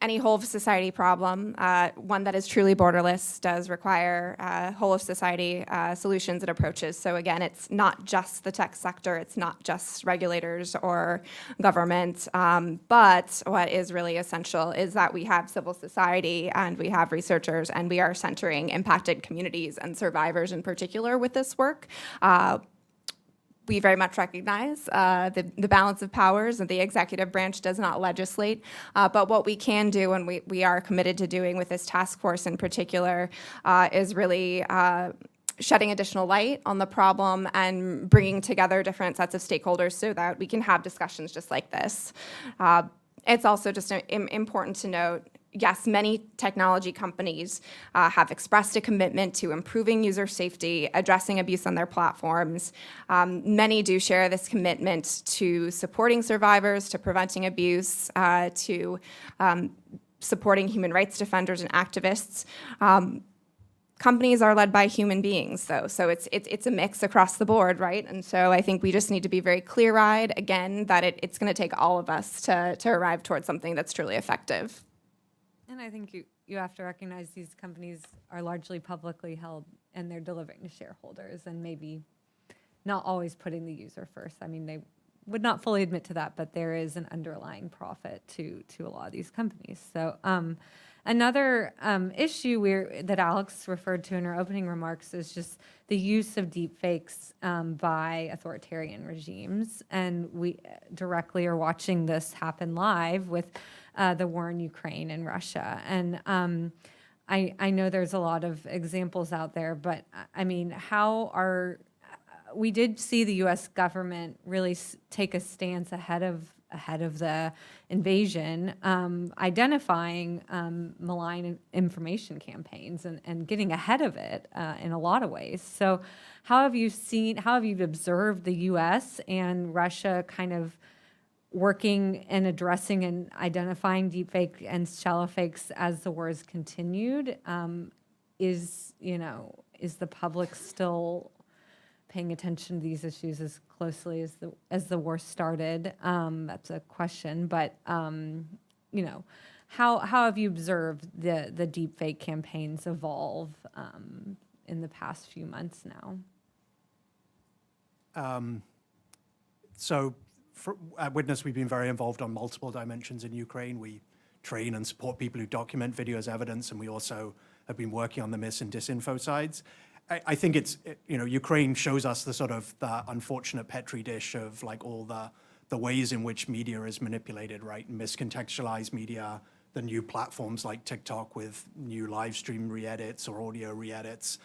any whole of society problem, one that is truly borderless, does require whole of society solutions and approaches. So again, it's not just the tech sector, it's not just regulators or government, but what is really essential is that we have civil society and we have researchers, and we are centering impacted communities and survivors in particular with this work. we very much recognize the balance of powers, and the executive branch does not legislate. But what we can do, and we are committed to doing with this task force in particular, is really shedding additional light on the problem and bringing together different sets of stakeholders so that we can have discussions just like this. It's also just important to note, yes, many technology companies have expressed a commitment to improving user safety, addressing abuse on their platforms. Many do share this commitment to supporting survivors, to preventing abuse, to supporting human rights defenders and activists. Companies are led by human beings, though, so it's a mix across the board, right? And so I think we just need to be very clear-eyed, again, that it's going to take all of us to arrive towards something that's truly effective. And I think you have to recognize these companies are largely publicly held, and they're delivering to shareholders, and maybe not always putting the user first. I mean, they would not fully admit to that, but there is an underlying profit to a lot of these companies. So another issue that Alex referred to in her opening remarks is just the use of deepfakes by authoritarian regimes. And we directly are watching this happen live with the war in Ukraine and Russia. And I know there's a lot of examples out there, but I mean, we did see the U.S. government really take a stance ahead of the invasion, identifying malign information campaigns and getting ahead of it in a lot of ways. So how have you observed the U.S. and Russia kind of working and addressing and identifying deepfake and shallow fakes as the war has continued? Is the public still paying attention to these issues as closely as the war started? That's a question, but how have you observed the deepfake campaigns evolve in the past few months now? So at Witness, we've been very involved on multiple dimensions in Ukraine. We train and support people who document video as evidence, and we also have been working on the mis and disinfo sides. I think Ukraine shows us the unfortunate petri dish of like all the ways in which media is manipulated, right? Miscontextualized media, the new platforms like TikTok with new live stream re-edits or audio re-edits,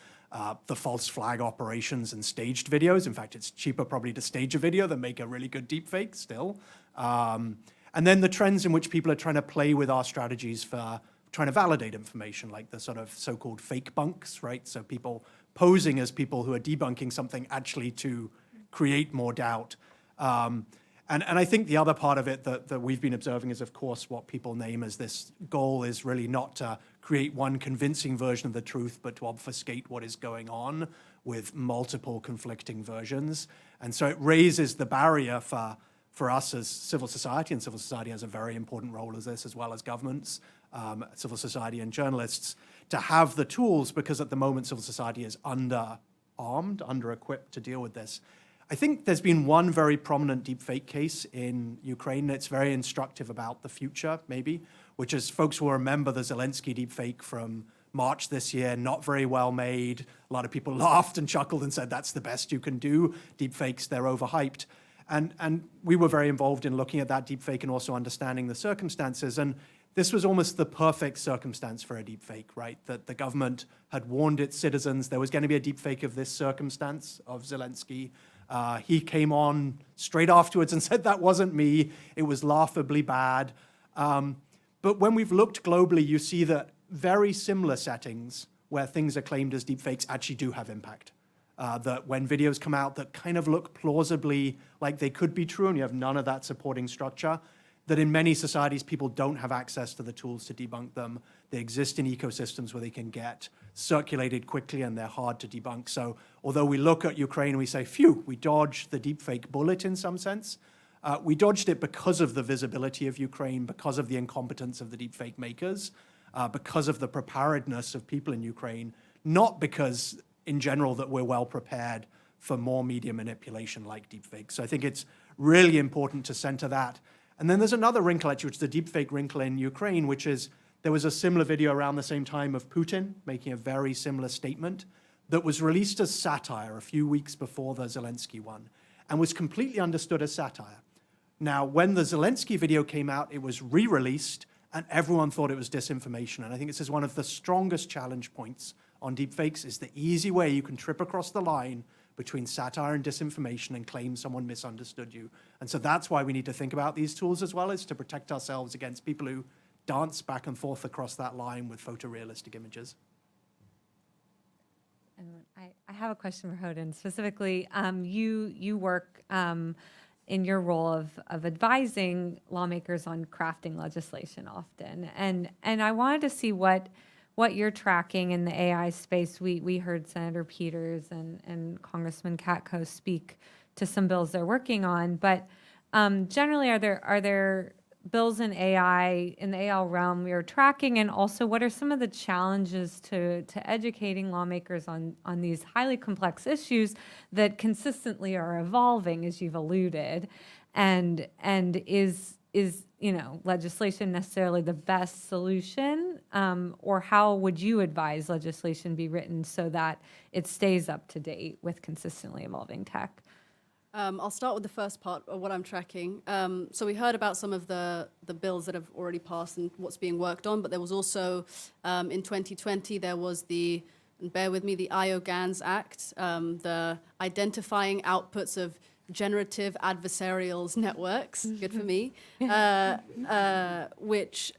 the false flag operations and staged videos. In fact, it's cheaper probably to stage a video than make a really good deepfake still. And then the trends in which people are trying to play with our strategies for trying to validate information, like the sort of so-called fake bunks, right? So people posing as people who are debunking something actually to create more doubt. And I think the other part of it that we've been observing is, of course, what people name as this goal is really not to create one convincing version of the truth, but to obfuscate what is going on with multiple conflicting versions. And so it raises the barrier for us as civil society, and civil society has a very important role as this, as well as governments, civil society and journalists, to have the tools, because at the moment civil society is under-armed, under-equipped to deal with this. I think there's been one very prominent deepfake case in Ukraine that's very instructive about the future, maybe, which is folks will remember the Zelensky deepfake from March this year, not very well made. A lot of people laughed and chuckled and said, that's the best you can do. Deepfakes, they're overhyped. And we were very involved in looking at that deepfake and also understanding the circumstances. And this was almost the perfect circumstance for a deepfake, right? That the government had warned its citizens there was going to be a deepfake of this circumstance of Zelensky. He came on straight afterwards and said, that wasn't me. It was laughably bad. But when we've looked globally, you see that very similar settings where things are claimed as deepfakes actually do have impact. That when videos come out that kind of look plausibly like they could be true and you have none of that supporting structure, that in many societies, people don't have access to the tools to debunk them. They exist in ecosystems where they can get circulated quickly and they're hard to debunk. So although we look at Ukraine and we say, phew, we dodged the deepfake bullet in some sense, we dodged it because of the visibility of Ukraine, because of the incompetence of the deepfake makers, because of the preparedness of people in Ukraine, not because in general that we're well prepared for more media manipulation like deepfake. So I think it's really important to center that. And then there's another wrinkle, actually, which is the deepfake wrinkle in Ukraine, which is there was a similar video around the same time of Putin making a very similar statement that was released as satire a few weeks before the Zelensky one. and was completely understood as satire. Now, when the Zelensky video came out, it was re-released, and everyone thought it was disinformation. And I think this is one of the strongest challenge points on deepfakes, is the easy way you can trip across the line between satire and disinformation and claim someone misunderstood you. And so that's why we need to think about these tools as well, as to protect ourselves against people who dance back and forth across that line with photorealistic images. And I have a question for Hoden. Specifically, you work in your role of advising lawmakers on crafting legislation often. And I wanted to see what you're tracking in the AI space. We heard Senator Peters and Congressman Katko speak to some bills they're working on, but generally, are there bills in the AI realm you're tracking, and also what are some of the challenges to educating lawmakers on these highly complex issues that consistently are evolving, as you've alluded, and is legislation necessarily the best solution, or how would you advise legislation be written so that it stays up to date with consistently evolving tech? I'll start with the first part of what I'm tracking. So we heard about some of the bills that have already passed and what's being worked on, but there was also, in 2020, there was and bear with me, the IO-GANS Act, the Identifying Outputs of Generative Adversarials Networks, good for me, which,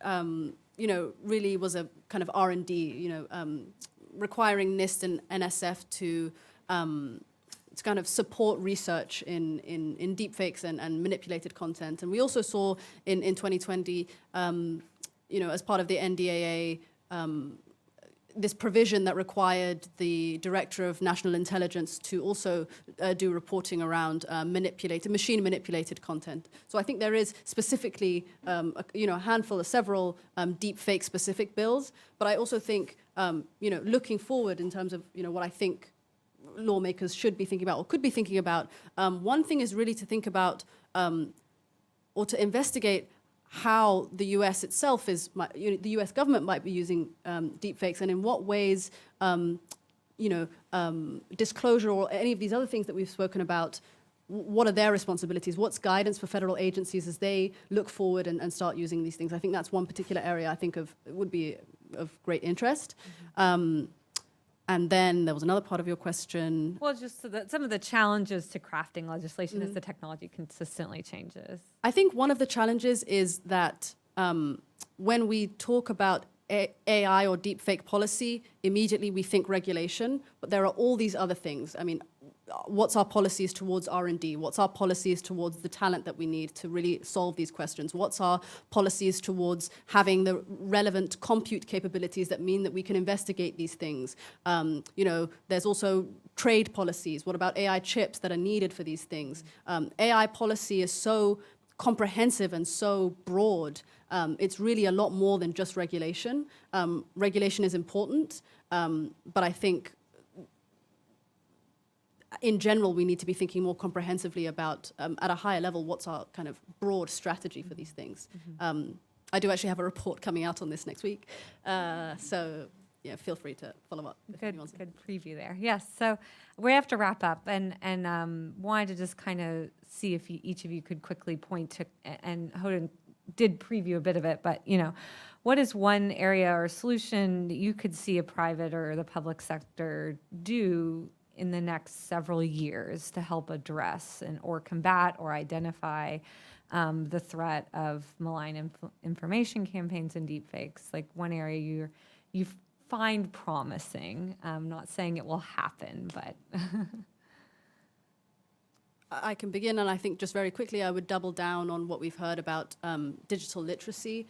really was a kind of R&D, requiring NIST and NSF to kind of support research in deepfakes and manipulated content. And we also saw in 2020, as part of the NDAA, this provision that required the Director of National Intelligence to also do reporting around machine manipulated content. So I think there is specifically, a handful of several deepfake specific bills. But I also think, looking forward in terms of, what I think lawmakers should be thinking about or could be thinking about. One thing is really to think about or to investigate how the U.S. itself the U.S. government might be using deepfakes, and in what ways, disclosure or any of these other things that we've spoken about, what are their responsibilities? What's guidance for federal agencies as they look forward and start using these things? I think that's one particular area I think would be of great interest. And then there was another part of your question. Well, just some of the challenges to crafting legislation as the technology consistently changes. I think one of the challenges is that when we talk about AI or deepfake policy, immediately we think regulation, but there are all these other things. I mean, what's our policies towards R&D? What's our policies towards the talent that we need to really solve these questions? What's our policies towards having the relevant compute capabilities that mean that we can investigate these things? There's also trade policies. What about AI chips that are needed for these things? AI policy is so comprehensive and so broad. It's really a lot more than just regulation. Regulation is important, but I think in general, we need to be thinking more comprehensively about, at a higher level, what's our kind of broad strategy for these things. I do actually have a report coming out on this next week, so feel free to follow up. Good preview there. Yes, so we have to wrap up, and wanted to just kind of see if each of you could quickly point to, and Hoden did preview a bit of it, but what is one area or solution that you could see a private or the public sector do in the next several years to help address or combat or identify the threat of malign information campaigns and deepfakes? Like one area you find promising. I'm not saying it will happen, but I can begin, and I think just very quickly I would double down on what we've heard about digital literacy.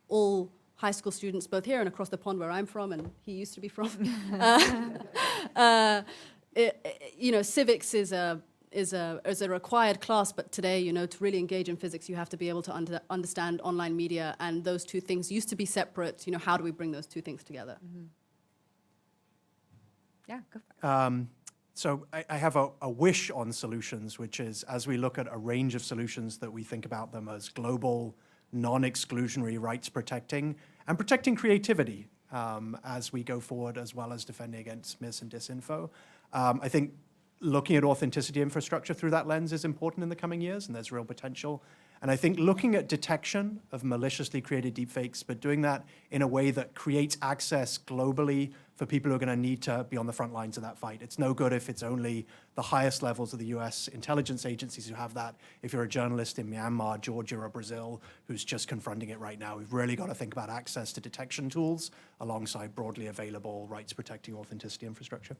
All high school students, both here and across the pond where I'm from, and he used to be from. Civics is a required class, but today, to really engage in physics, you have to be able to understand online media, and those two things used to be separate. How do we bring those two things together? Yeah, go for it. So I have a wish on solutions, which is, as we look at a range of solutions that we think about them as global, non-exclusionary rights protecting, and protecting creativity as we go forward, as well as defending against mis and disinfo. I think looking at authenticity infrastructure through that lens is important in the coming years, and there's real potential. And I think looking at detection of maliciously created deepfakes, but doing that in a way that creates access globally for people who are going to need to be on the front lines of that fight. It's no good if it's only the highest levels of the US intelligence agencies who have that. If you're a journalist in Myanmar, Georgia, or Brazil who's just confronting it right now, we've really got to think about access to detection tools alongside broadly available rights-protecting authenticity infrastructure.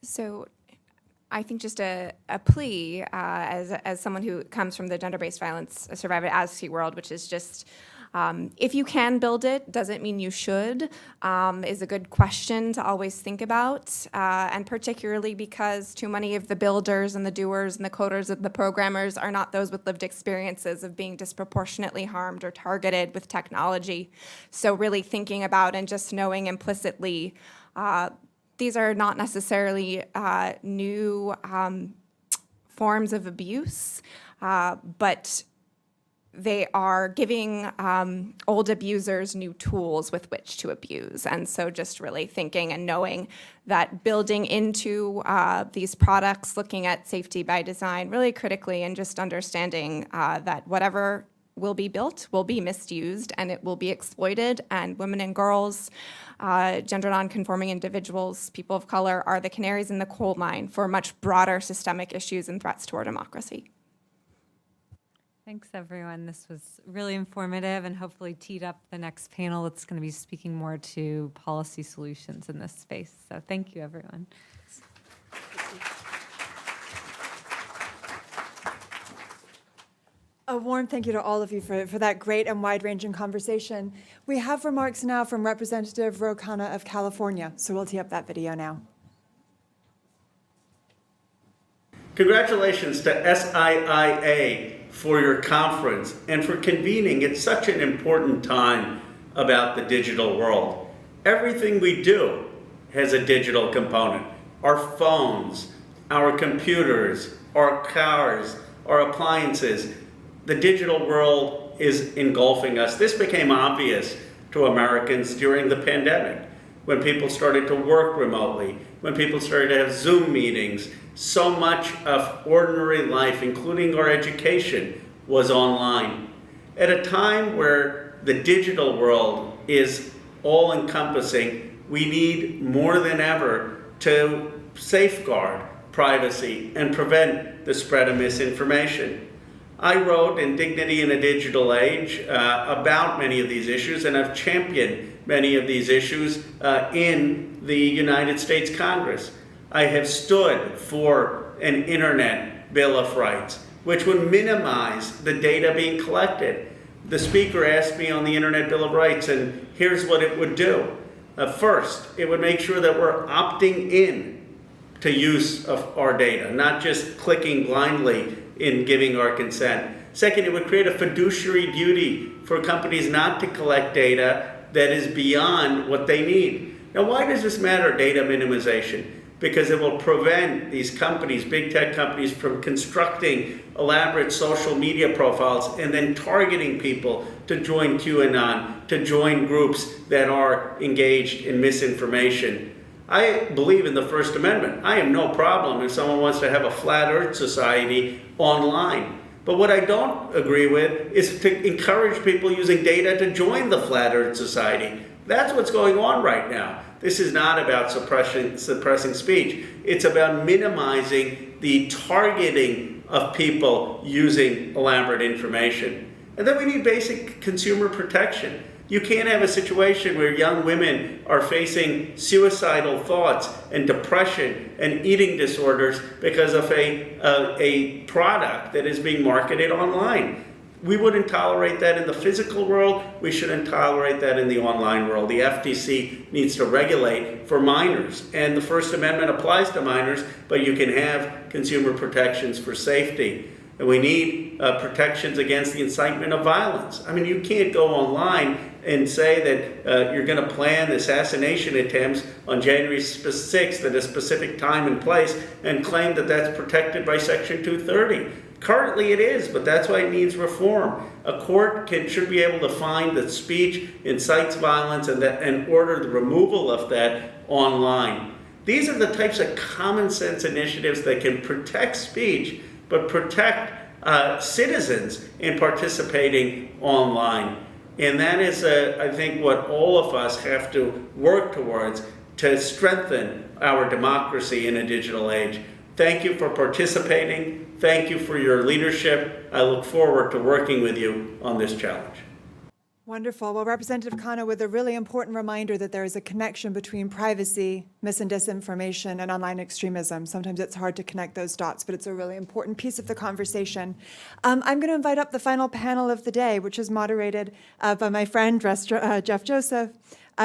So I think just a plea as someone who comes from the gender-based violence survivor advocacy world, which is just, if you can build it, doesn't mean you should, is a good question to always think about, and particularly because too many of the builders and the doers and the coders and the programmers are not those with lived experiences of being disproportionately harmed or targeted with technology. So really thinking about and just knowing implicitly these are not necessarily new forms of abuse, but they are giving old abusers new tools with which to abuse. And so just really thinking and knowing that building into these products, looking at safety by design really critically, and just understanding that whatever will be built will be misused and it will be exploited, and women and girls, gender nonconforming individuals, people of color are the canaries in the coal mine for much broader systemic issues and threats to our democracy. Thanks, everyone. This was really informative and hopefully teed up the next panel that's going to be speaking more to policy solutions in this space. So thank you, everyone. A warm thank you to all of you for that great and wide-ranging conversation. We have remarks now from Representative Rokana of California, so we'll tee up that video now. Congratulations to SIIA for your conference and for convening at such an important time about the digital world. Everything we do has a digital component. Our phones, our computers, our cars, our appliances. The digital world is engulfing us. This became obvious to Americans during the pandemic, when people started to work remotely, when people started to have Zoom meetings. So much of ordinary life, including our education, was online. At a time where the digital world is all-encompassing, we need more than ever to safeguard privacy and prevent the spread of misinformation. I wrote in Dignity in a Digital Age about many of these issues, and I've championed many of these issues in the United States Congress. I have stood for an Internet Bill of Rights, which would minimize the data being collected. The Speaker asked me on the Internet Bill of Rights, and here's what it would do. First, it would make sure that we're opting in to use of our data, not just clicking blindly in giving our consent. Second, it would create a fiduciary duty for companies not to collect data that is beyond what they need. Now, why does this matter, data minimization? Because it will prevent these companies, big tech companies, from constructing elaborate social media profiles and then targeting people to join QAnon, to join groups that are engaged in misinformation. I believe in the First Amendment. I have no problem if someone wants to have a flat earth society online. But what I don't agree with is to encourage people using data to join the flat earth society. That's what's going on right now. This is not about suppressing speech. It's about minimizing the targeting of people using elaborate information. And then we need basic consumer protection. You can't have a situation where young women are facing suicidal thoughts and depression and eating disorders because of a product that is being marketed online. We wouldn't tolerate that in the physical world. We shouldn't tolerate that in the online world. The FTC needs to regulate for minors, and the First Amendment applies to minors, but you can have consumer protections for safety. And we need protections against the incitement of violence. I mean, you can't go online and say that you're going to plan assassination attempts on January 6th at a specific time and place and claim that that's protected by Section 230. Currently it is, but that's why it needs reform. A court should be able to find that speech incites violence and order the removal of that online. These are the types of common sense initiatives that can protect speech, but protect citizens in participating online. And that is, I think, what all of us have to work towards to strengthen our democracy in a digital age. Thank you for participating. Thank you for your leadership. I look forward to working with you on this challenge. Wonderful. Well, Representative Khanna, with a really important reminder that there is a connection between privacy, mis and disinformation, and online extremism. Sometimes it's hard to connect those dots, but it's a really important piece of the conversation. I'm going to invite up the final panel of the day, which is moderated by my friend, Jeff Joseph.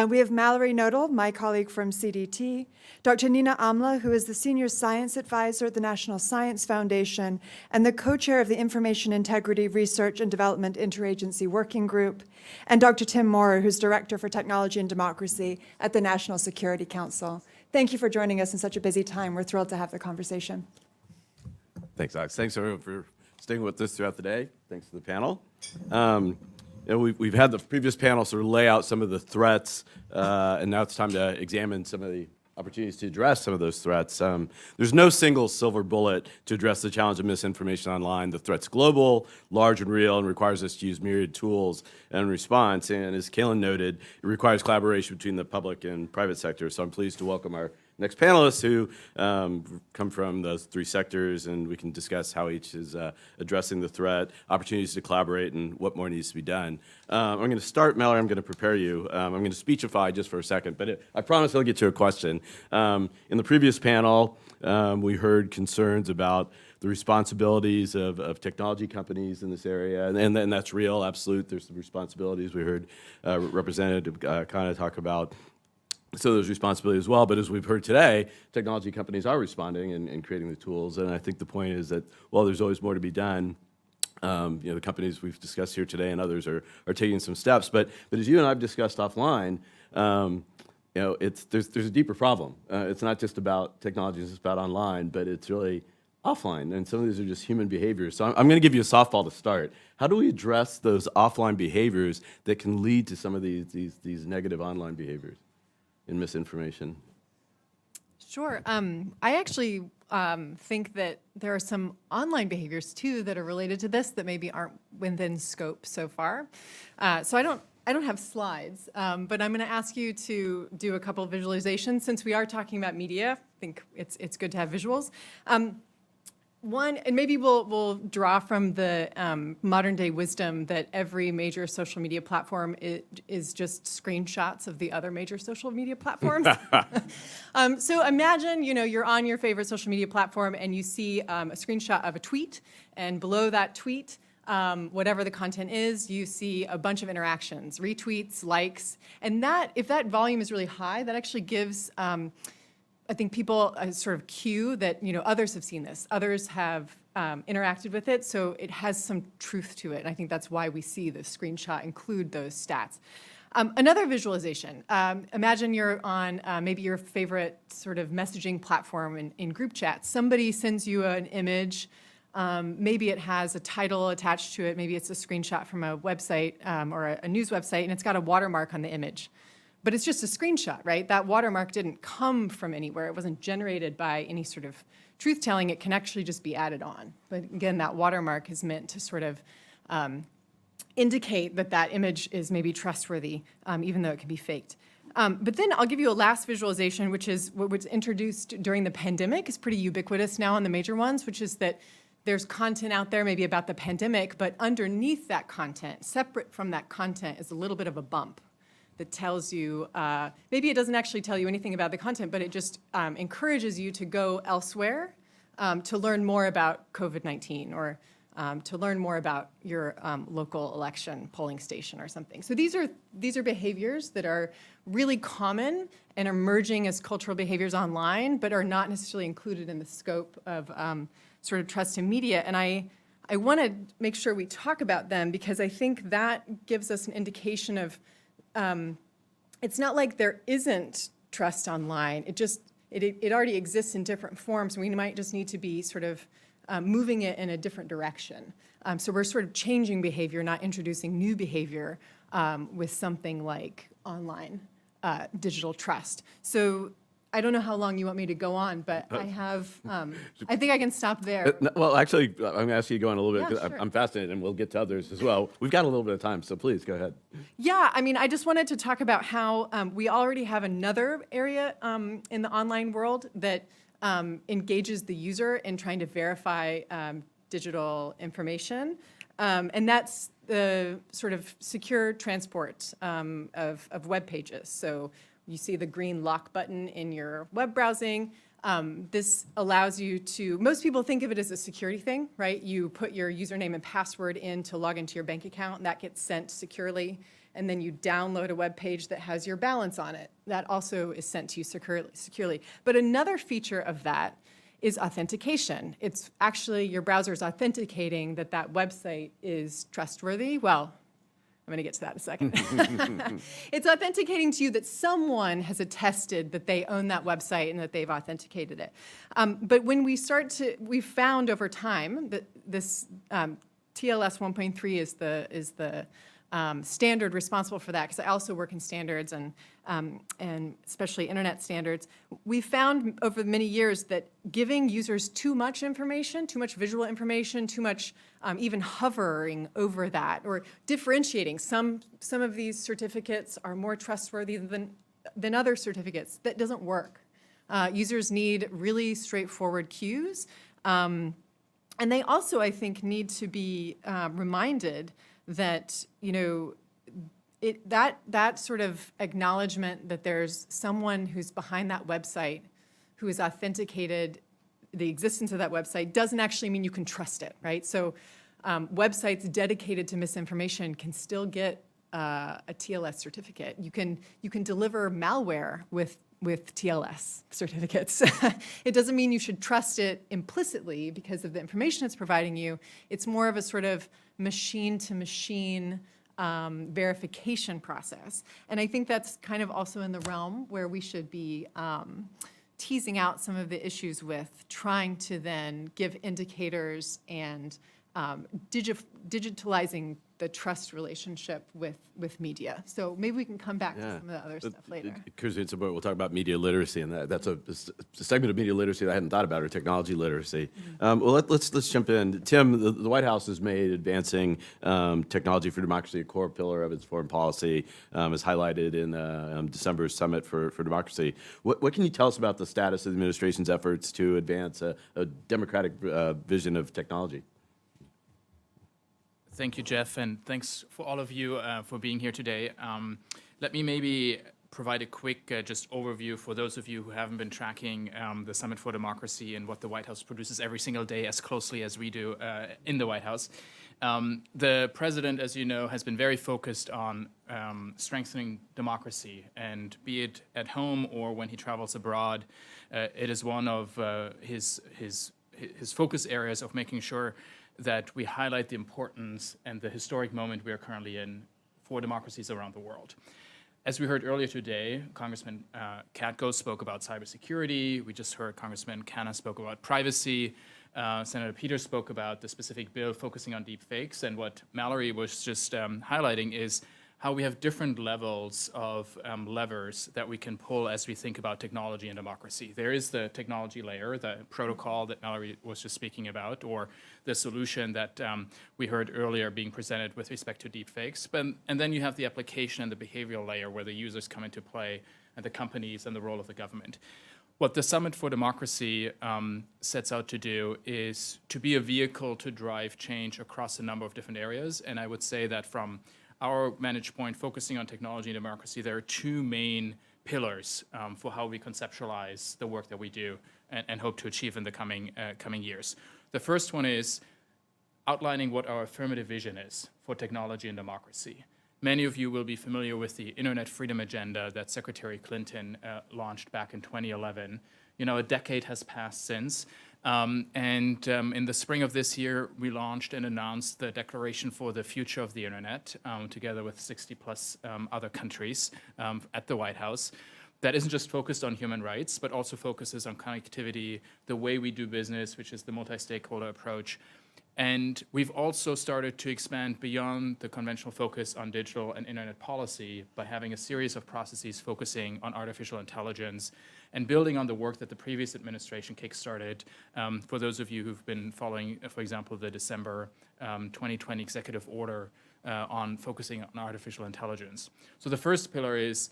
We have Mallory Nodal, my colleague from CDT, Dr. Nina Amla, who is the Senior Science Advisor at the National Science Foundation and the co-chair of the Information Integrity Research and Development Interagency Working Group, and Dr. Tim Maurer, who's Director for Technology and Democracy at the National Security Council. Thank you for joining us in such a busy time. We're thrilled to have the conversation. Thanks, Alex. Thanks, everyone, for staying with us throughout the day. Thanks to the panel. We've had the previous panel sort of lay out some of the threats, and now it's time to examine some of the opportunities to address some of those threats. There's no single silver bullet to address the challenge of misinformation online. The threat's global, large and real, and requires us to use myriad tools in response. And as Kaylin noted, it requires collaboration between the public and private sector. So I'm pleased to welcome our next panelists who come from those three sectors, and we can discuss how each is addressing the threat, opportunities to collaborate, and what more needs to be done. I'm going to start, Mallory, I'm going to prepare you. I'm going to speechify just for a second, but I promise I'll get to a question. In the previous panel, we heard concerns about the responsibilities of technology companies in this area, and that's real, absolute. There's some responsibilities. We heard Representative Khanna talk about so there's responsibility as well, but as we've heard today, technology companies are responding and creating the tools, and I think the point is that, well, there's always more to be done. The companies we've discussed here today and others are taking some steps, but as you and I have discussed offline, there's a deeper problem. It's not just about technology, it's about online, but it's really offline, and some of these are just human behaviors. So I'm going to give you a softball to start. How do we address those offline behaviors that can lead to some of these negative online behaviors and misinformation? Sure. I actually think that there are some online behaviors too that are related to this that maybe aren't within scope so far. So I don't have slides, but I'm going to ask you to do a couple of visualizations since we are talking about media. I think it's good to have visuals. One, and maybe we'll draw from the modern day wisdom that every major social media platform is just screenshots of the other major social media platforms. So imagine, you're on your favorite social media platform and you see a screenshot of a tweet, and below that tweet, whatever the content is, you see a bunch of interactions, retweets, likes, and if that volume is really high, that actually gives I think people a sort of cue that, others have seen this, others have interacted with it, so it has some truth to it. And I think that's why we see the screenshot include those stats. Another visualization, imagine you're on maybe your favorite sort of messaging platform in group chat. Somebody sends you an image, maybe it has a title attached to it, maybe it's a screenshot from a website or a news website, and it's got a watermark on the image. But it's just a screenshot, right? That watermark didn't come from anywhere. It wasn't generated by any sort of truth-telling. It can actually just be added on. But again, that watermark is meant to sort of indicate that image is maybe trustworthy, even though it can be faked. But then I'll give you a last visualization, which is what was introduced during the pandemic. It's pretty ubiquitous now on the major ones, which is that there's content out there maybe about the pandemic, but underneath that content, separate from that content, is a little bit of a bump that tells you, maybe it doesn't actually tell you anything about the content, but it just encourages you to go elsewhere to learn more about COVID-19 or to learn more about your local election polling station or something. So these are behaviors that are really common and emerging as cultural behaviors online, but are not necessarily included in the scope of sort of trust in media. And I want to make sure we talk about them because I think that gives us an indication of it's not like there isn't trust online. It already exists in different forms. We might just need to be sort of moving it in a different direction. So we're sort of changing behavior, not introducing new behavior with something like online digital trust. So I don't know how long you want me to go on, but I have, I think I can stop there. Well, actually, I'm going to ask you to go on a little bit, Yeah, because sure. I'm fascinated, and we'll get to others as well. We've got a little bit of time, so please, go ahead. Yeah, I mean, I just wanted to talk about how we already have another area in the online world that engages the user in trying to verify digital information, and that's the sort of secure transport of web pages. So you see the green lock button in your web browsing. This allows you to, most people think of it as a security thing, right? You put your username and password in to log into your bank account, and that gets sent securely. And then you download a web page that has your balance on it. That also is sent to you securely. But another feature of that is authentication. It's actually your browser's authenticating that that website is trustworthy. Well, I'm going to get to that in a second. It's authenticating to you that someone has attested that they own that website and that they've authenticated it. But when we we've found over time that this TLS 1.3 is the standard responsible for that, because I also work in standards and especially internet standards. We found over many years that giving users too much information, too much visual information, too much even hovering over that, or differentiating some of these certificates are more trustworthy than other certificates, that doesn't work. Users need really straightforward cues, and they also, I think, need to be reminded that, you know, that sort of acknowledgement that there's someone who's behind that website who has authenticated the existence of that website doesn't actually mean you can trust it, right? So websites dedicated to misinformation can still get a TLS certificate. You can deliver malware with TLS certificates. It doesn't mean you should trust it implicitly because of the information it's providing you. It's more of a sort of machine-to-machine verification process. And I think that's kind of also in the realm where we should be teasing out some of the issues with trying to then give indicators and digitalizing the trust relationship with media. So maybe we can come back to some of the other stuff later. We'll talk about media literacy, and that's a segment of media literacy that I hadn't thought about, or technology literacy. Well, let's jump in. Tim, the White House has made advancing technology for democracy a core pillar of its foreign policy, as highlighted in December's Summit for Democracy. What can you tell us about the status of the administration's efforts to advance a democratic vision of technology? Thank you, Jeff, and thanks for all of you for being here today. Let me maybe provide a quick just overview for those of you who haven't been tracking the Summit for Democracy and what the White House produces every single day as closely as we do in the White House. The president, as you know, has been very focused on strengthening democracy, and be it at home or when he travels abroad, it is one of his focus areas of making sure that we highlight the importance and the historic moment we are currently in for democracies around the world. As we heard earlier today, Congressman Katko spoke about cybersecurity. We just heard Congressman Canna spoke about privacy. Senator Peters spoke about the specific bill focusing on deep fakes. And what Mallory was just highlighting is how we have different levels of levers that we can pull as we think about technology and democracy. There is the technology layer, the protocol that Mallory was just speaking about, or the solution that we heard earlier being presented with respect to deepfakes. And then you have the application and the behavioral layer where the users come into play, and the companies and the role of the government. What the Summit for Democracy sets out to do is to be a vehicle to drive change across a number of different areas. And I would say that from our vantage point, focusing on technology and democracy, there are two main pillars for how we conceptualize the work that we do and hope to achieve in the coming years. The first one is outlining what our affirmative vision is for technology and democracy. Many of you will be familiar with the Internet Freedom Agenda that Secretary Clinton launched back in 2011. You know, a decade has passed since, In the spring of this year, we launched and announced the Declaration for the Future of the Internet, together with 60 plus other countries at the White House. That isn't just focused on human rights, but also focuses on connectivity, the way we do business, which is the multi-stakeholder approach. And we've also started to expand beyond the conventional focus on digital and internet policy by having a series of processes focusing on artificial intelligence and building on the work that the previous administration kickstarted. For those of you who've been following, for example, the December 2020 executive order on focusing on artificial intelligence. So the first pillar is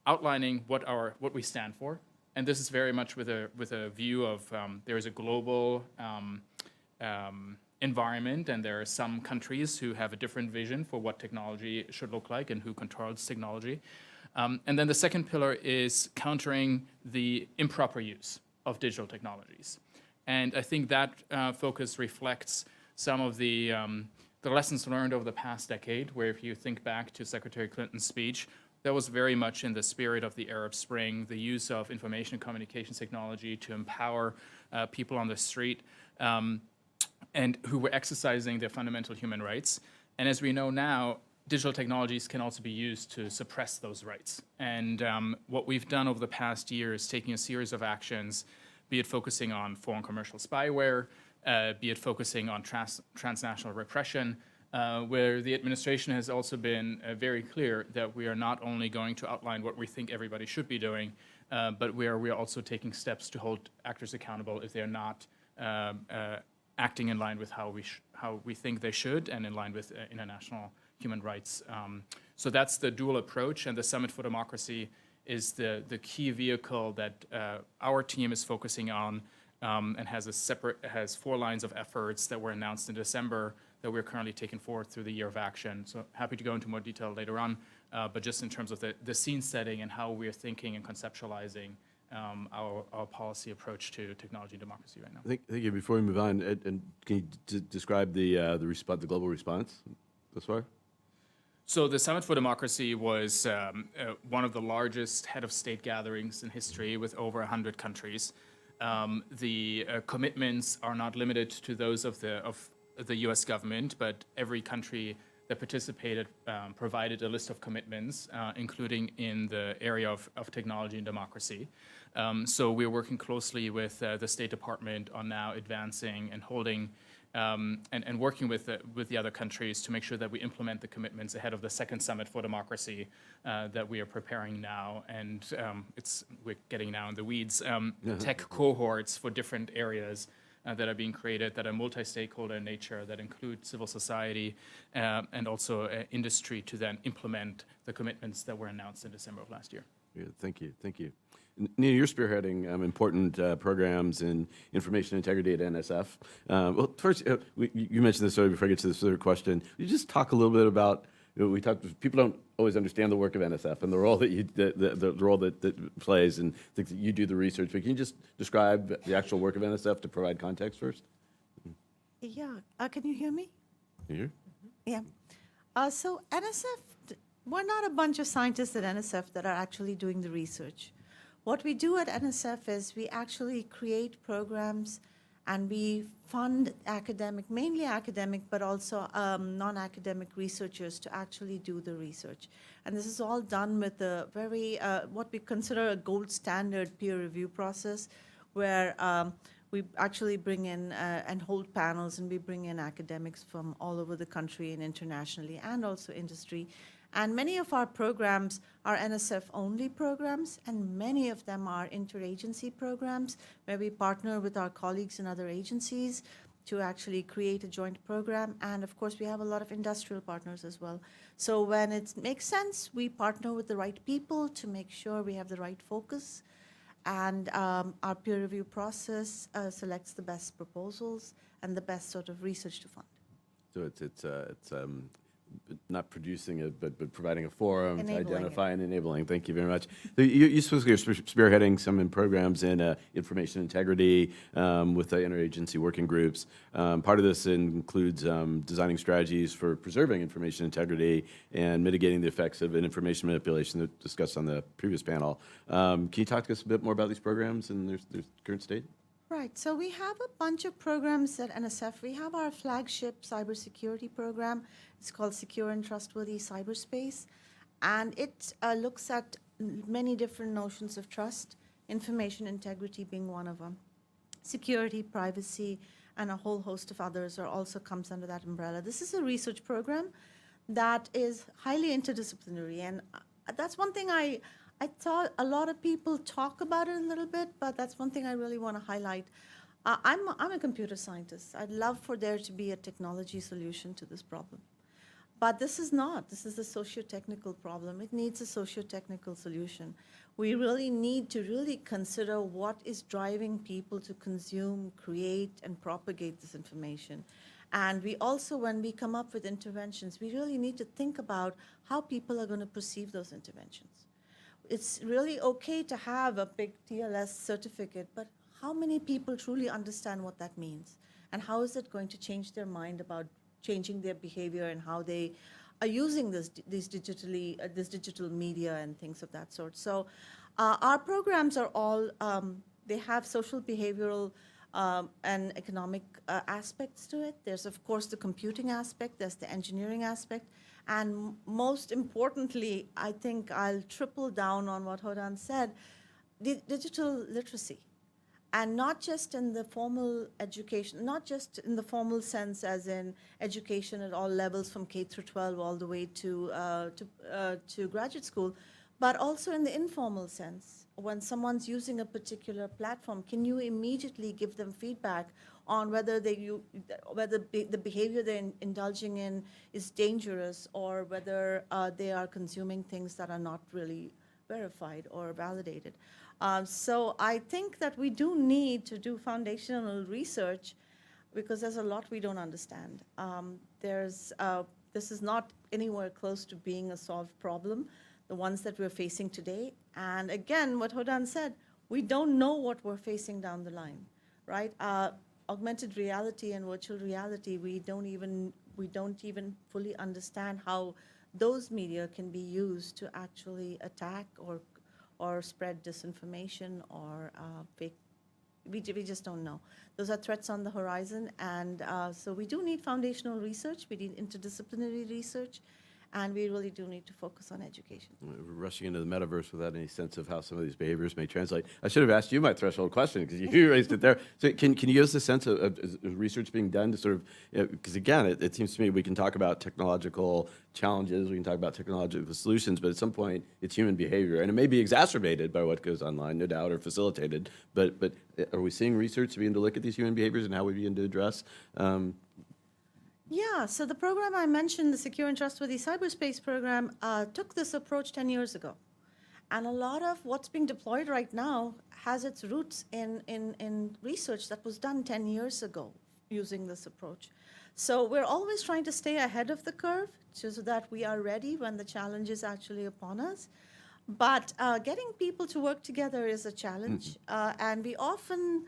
outlining what we stand for. And this is very much with a view of there is a global environment, and there are some countries who have a different vision for what technology should look like and who controls technology. And then the second pillar is countering the improper use of digital technologies. And I think that focus reflects some of the lessons learned over the past decade, where if you think back to Secretary Clinton's speech, that was very much in the spirit of the Arab Spring, the use of information and communications technology to empower people on the street, and who were exercising their fundamental human rights. And as we know now, digital technologies can also be used to suppress those rights. And what we've done over the past year is taking a series of actions, be it focusing on foreign commercial spyware, be it focusing on transnational repression, where the administration has also been very clear that we are not only going to outline what we think everybody should be doing, but we are also taking steps to hold actors accountable if they're not acting in line with how we think they should and in line with international human rights. So that's the dual approach, and the Summit for Democracy is the key vehicle that our team is focusing on, and has 4 lines of efforts that were announced in December that we're currently taking forward through the year of action. So happy to go into more detail later on, but just in terms of the scene setting and how we're thinking and conceptualizing our policy approach to technology and democracy right now. Thank you. Before we move on, and can you describe the global response thus far? So the Summit for Democracy was one of the largest head of state gatherings in history with over 100 countries. The commitments are not limited to those of the U.S. government, but every country that participated provided a list of commitments, including in the area of technology and democracy. So we're working closely with the State Department on now advancing and holding and working with the other countries to make sure that we implement the commitments ahead of the second Summit for Democracy that we are preparing now. And we're getting now in the weeds, tech cohorts for different areas that are being created that are multi-stakeholder in nature, that include civil society and also industry to then implement the commitments that were announced in December of last year. Yeah, thank you. Nina, you're spearheading important programs in information integrity at NSF. Well, first, you mentioned this earlier before I get to this other question. You just talk a little bit about, people don't always understand the work of NSF and the role the role that plays, and think that you do the research. But can you just describe the actual work of NSF to provide context first? Yeah. Can you hear me? You hear? Yeah. So NSF, we're not a bunch of scientists at NSF that are actually doing the research. What we do at NSF is we actually create programs and we fund mainly academic, but also non-academic researchers to actually do the research. And this is all done with a very, what we consider a gold standard peer review process, where we actually bring in and hold panels, and we bring in academics from all over the country and internationally, and also industry. And many of our programs are NSF-only programs, and many of them are interagency programs where we partner with our colleagues in other agencies to actually create a joint program. And of course, we have a lot of industrial partners as well. So when it makes sense, we partner with the right people to make sure we have the right focus. And our peer review process selects the best proposals and the best sort of research to fund. So it's not producing it, but providing a forum Enabling to identify it. and enabling. Thank you very much. So you specifically are spearheading some programs in information integrity with the interagency working groups. Part of this includes designing strategies for preserving information integrity and mitigating the effects of information manipulation that discussed on the previous panel. Can you talk to us a bit more about these programs and their current state? Right. So we have a bunch of programs at NSF. We have our flagship cybersecurity program. It's called Secure and Trustworthy Cyberspace. And it looks at many different notions of trust, information integrity being one of them. Security, privacy, and a whole host of others are also comes under that umbrella. This is a research program that is highly interdisciplinary. And that's one thing I thought a lot of people talk about it a little bit, but that's one thing I really want to highlight. I'm a computer scientist. I'd love for there to be a technology solution to this problem. But this is not. This is a socio-technical problem. It needs a socio-technical solution. We really need to really consider what is driving people to consume, create, and propagate this information. And we also, when we come up with interventions, we really need to think about how people are going to perceive those interventions. It's really okay to have a big TLS certificate, but how many people truly understand what that means? And how is it going to change their mind about changing their behavior and how they are using this digital media and things of that sort? So our programs are all, they have social, behavioral, and economic aspects to it. There's, of course, the computing aspect, there's the engineering aspect, and most importantly, I think I'll triple down on what Hodan said, the digital literacy. And not just in the formal education, not just in the formal sense as in education at all levels from K through 12 all the way to graduate school, but also in the informal sense. When someone's using a particular platform, can you immediately give them feedback on whether the behavior they're indulging in is dangerous or whether they are consuming things that are not really verified or validated? So I think that we do need to do foundational research because there's a lot we don't understand. This is not anywhere close to being a solved problem, the ones that we're facing today. And again, what Hodan said, we don't know what we're facing down the line, right? Augmented reality and virtual reality, we don't even fully understand how those media can be used to actually attack or spread disinformation or fake. We just don't know. Those are threats on the horizon, and so we do need foundational research, we need interdisciplinary research, and we really do need to focus on education. We're rushing into the metaverse without any sense of how some of these behaviors may translate. I should have asked you my threshold question because you raised it there. So can you give us a sense of research being done to sort of, because again, it seems to me we can talk about technological challenges, we can talk about technological solutions, but at some point it's human behavior, and it may be exacerbated by what goes online, no doubt, or facilitated, but are we seeing research begin to look at these human behaviors and how we begin to address Yeah, so the program I mentioned, the Secure and Trustworthy Cyberspace program, took this approach 10 years ago. And a lot of what's being deployed right now has its roots in research that was done 10 years ago using this approach. So we're always trying to stay ahead of the curve so that we are ready when the challenge is actually upon us. But getting people to work together is a challenge. And we often,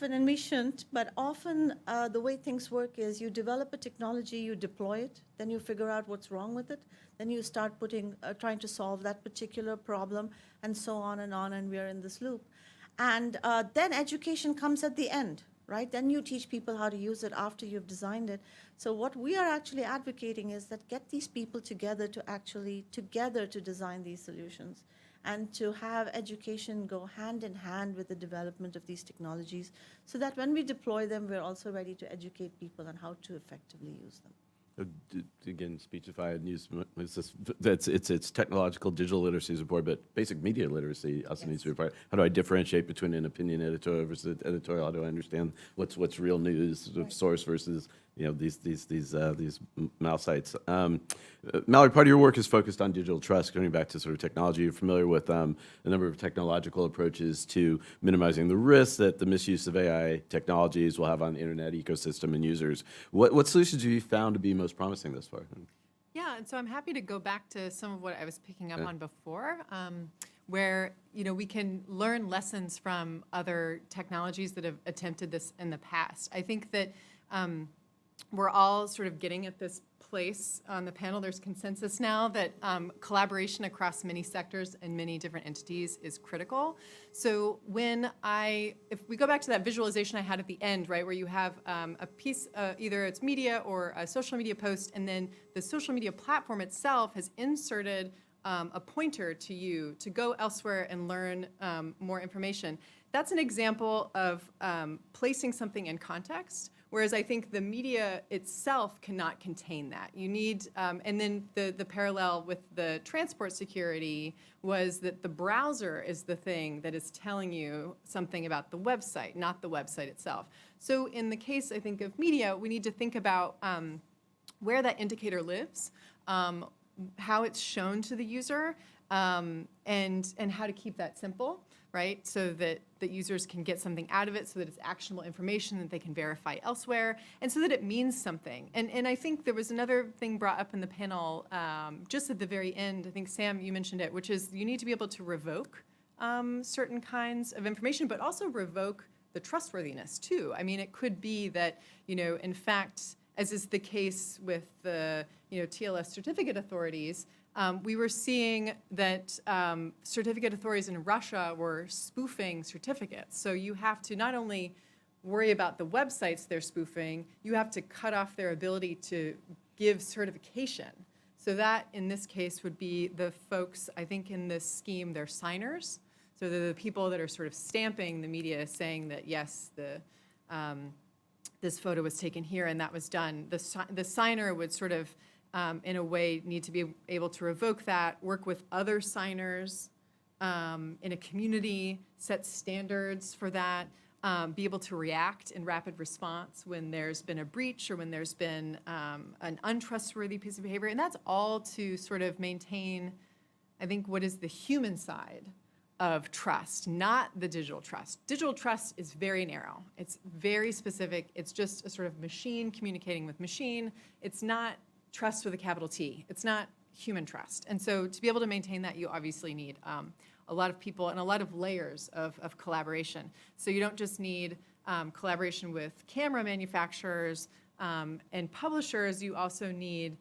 and we shouldn't, but often the way things work is you develop a technology, you deploy it, then you figure out what's wrong with it, then you start trying to solve that particular problem, and so on, and we are in this loop. And then education comes at the end, right? Then you teach people how to use it after you've designed it. So what we are actually advocating is that get these people together to design these solutions, and to have education go hand in hand with the development of these technologies so that when we deploy them, we're also ready to educate people on how to effectively use them. Again, Speechify and use it's technological digital literacy is important, but basic media literacy also needs to be part. How do I differentiate between an opinion editorial versus editorial? How do I understand what's real news source versus these mouse sites? Mallory, part of your work is focused on digital trust. Going back to sort of technology, you're familiar with a number of technological approaches to minimizing the risks that the misuse of AI technologies will have on the internet ecosystem and users. What solutions have you found to be most promising thus far? Yeah, and so I'm happy to go back to some of what I was picking up on before, where we can learn lessons from other technologies that have attempted this in the past. I think that we're all sort of getting at this place on the panel. There's consensus now that collaboration across many sectors and many different entities is critical. So if we go back to that visualization I had at the end, right, where you have a piece, either it's media or a social media post, and then the social media platform itself has inserted a pointer to you to go elsewhere and learn more information. That's an example of placing something in context, whereas I think the media itself cannot contain that. You need, and then the parallel with the transport security was that the browser is the thing that is telling you something about the website, not the website itself. So in the case, I think, of media, we need to think about where that indicator lives, how it's shown to the user, and how to keep that simple, right? So that users can get something out of it, so that it's actionable information that they can verify elsewhere, and so that it means something. And I think there was another thing brought up in the panel just at the very end. I think, Sam, you mentioned it, which is you need to be able to revoke certain kinds of information, but also revoke the trustworthiness, too. I mean, it could be that, in fact, as is the case with the TLS certificate authorities, we were seeing that certificate authorities in Russia were spoofing certificates. So you have to not only worry about the websites they're spoofing, you have to cut off their ability to give certification. So that, in this case, would be the folks, I think in this scheme, they're signers. So they're the people that are sort of stamping the media saying that, yes, this photo was taken here and that was done. The signer would sort of, in a way, need to be able to revoke that, work with other signers in a community, set standards for that, be able to react in rapid response when there's been a breach or when there's been an untrustworthy piece of behavior. And that's all to sort of maintain, I think, what is the human side of trust, not the digital trust. Digital trust is very narrow. It's very specific. It's just a sort of machine communicating with machine. It's not trust with a capital T. It's not human trust. And so to be able to maintain that, you obviously need a lot of people and a lot of layers of collaboration. So you don't just need collaboration with camera manufacturers and publishers, you also need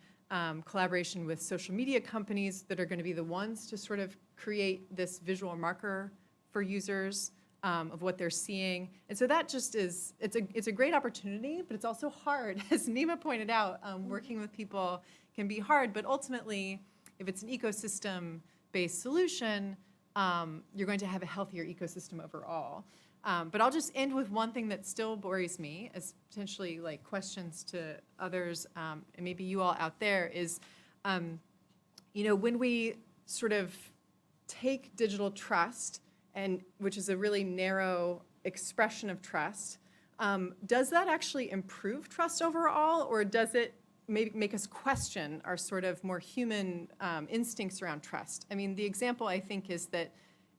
collaboration with social media companies that are going to be the ones to sort of create this visual marker for users of what they're seeing. And so that just is, it's a great opportunity, but it's also hard. As Nima pointed out, working with people can be hard, but ultimately, if it's an ecosystem-based solution, you're going to have a healthier ecosystem overall. But I'll just end with one thing that still worries me as potentially like questions to others, and maybe you all out there, is, when we sort of take digital trust, and which is a really narrow expression of trust, does that actually improve trust overall, or does it maybe make us question our sort of more human instincts around trust? I mean, the example I think is that,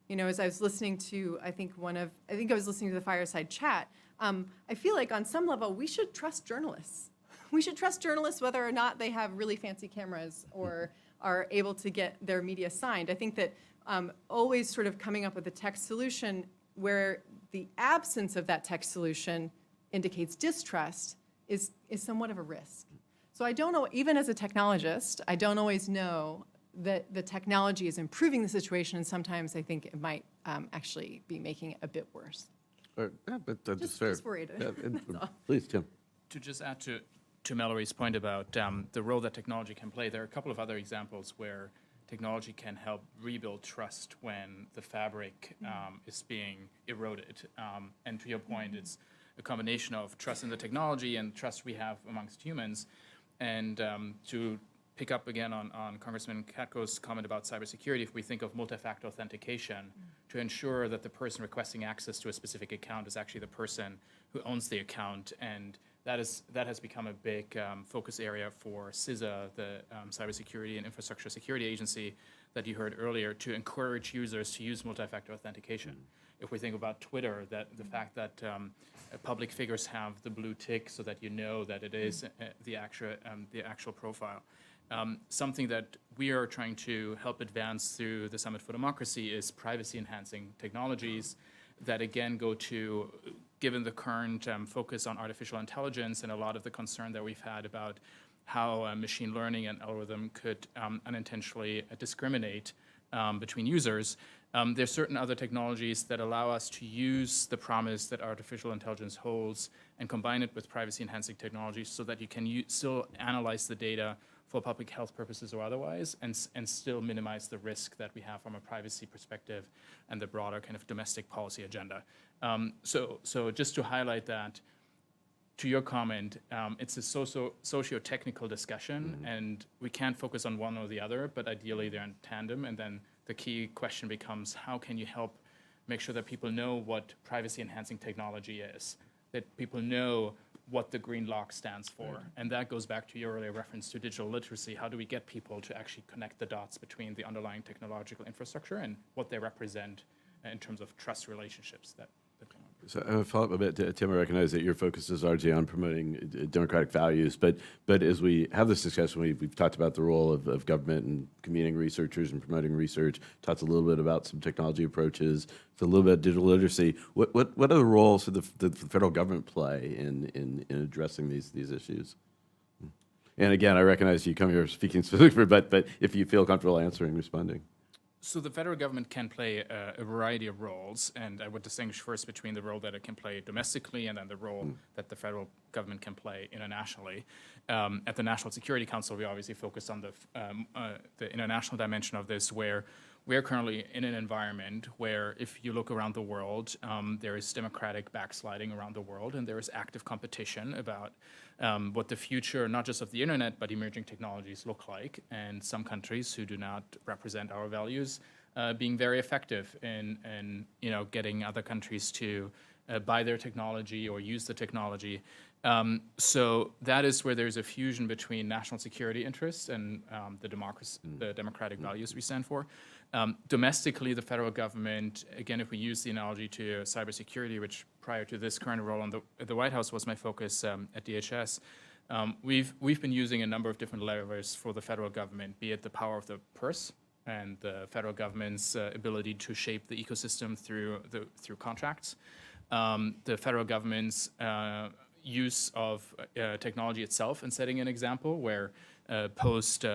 as I was listening to, I think I was listening to the fireside chat, I feel like on some level we should trust journalists. We should trust journalists whether or not they have really fancy cameras or are able to get their media signed. I think that always sort of coming up with a tech solution where the absence of that tech solution indicates distrust is somewhat of a risk. So I don't know, even as a technologist, I don't always know that the technology is improving the situation, and sometimes I think it might actually be making it a bit worse. Yeah, but that's fair. Just worried. Please, Tim. To just add to Mallory's point about the role that technology can play, there are a couple of other examples where technology can help rebuild trust when the fabric is being eroded. And to your point, it's a combination of trust in the technology and trust we have amongst humans. And to pick up again on Congressman Katko's comment about cybersecurity, if we think of multi-factor authentication, to ensure that the person requesting access to a specific account is actually the person who owns the account, and that has become a big focus area for Cisa, the Cybersecurity and Infrastructure Security Agency that you heard earlier, to encourage users to use multi-factor authentication. If we think about Twitter, that the fact that public figures have the blue tick so that you know that it is the actual profile. Something that we are trying to help advance through the Summit for Democracy is privacy-enhancing technologies that, again, go to, given the current focus on artificial intelligence and a lot of the concern that we've had about how machine learning and algorithm could unintentionally discriminate between users. There's certain other technologies that allow us to use the promise that artificial intelligence holds and combine it with privacy-enhancing technologies so that you can still analyze the data for public health purposes or otherwise, and still minimize the risk that we have from a privacy perspective and the broader kind of domestic policy agenda. So just to highlight that, to your comment, it's a socio-technical discussion, and we can't focus on one or the other, but ideally they're in tandem, and then the key question becomes, how can you help make sure that people know what privacy-enhancing technology is, that people know what the green lock stands for. And that goes back to your earlier reference to digital literacy. How do we get people to actually connect the dots between the underlying technological infrastructure and what they represent in terms of trust relationships that So I'm going to follow up a bit. Tim, I recognize that your focus is largely on promoting democratic values, but as we have this discussion, we've talked about the role of government and convening researchers and promoting research, talked a little bit about some technology approaches, a little bit of digital literacy. What other roles should the federal government play in addressing these issues? And again, I recognize you come here speaking specifically, but if you feel comfortable answering, responding. So the federal government can play a variety of roles, and I would distinguish first between the role that it can play domestically and then the role that the federal government can play internationally. At the National Security Council, we obviously focus on the international dimension of this, where we're currently in an environment where, if you look around the world, there is democratic backsliding around the world, and there is active competition about what the future, not just of the internet, but emerging technologies look like. And some countries who do not represent our values being very effective in getting other countries to buy their technology or use the technology. So that is where there's a fusion between national security interests and the democratic values we stand for. Domestically, the federal government, again, if we use the analogy to cybersecurity, which prior to this current role at the White House was my focus at DHS, we've been using a number of different levers for the federal government, be it the power of the purse and the federal government's ability to shape the ecosystem through contracts, the federal government's use of technology itself, and setting an example where post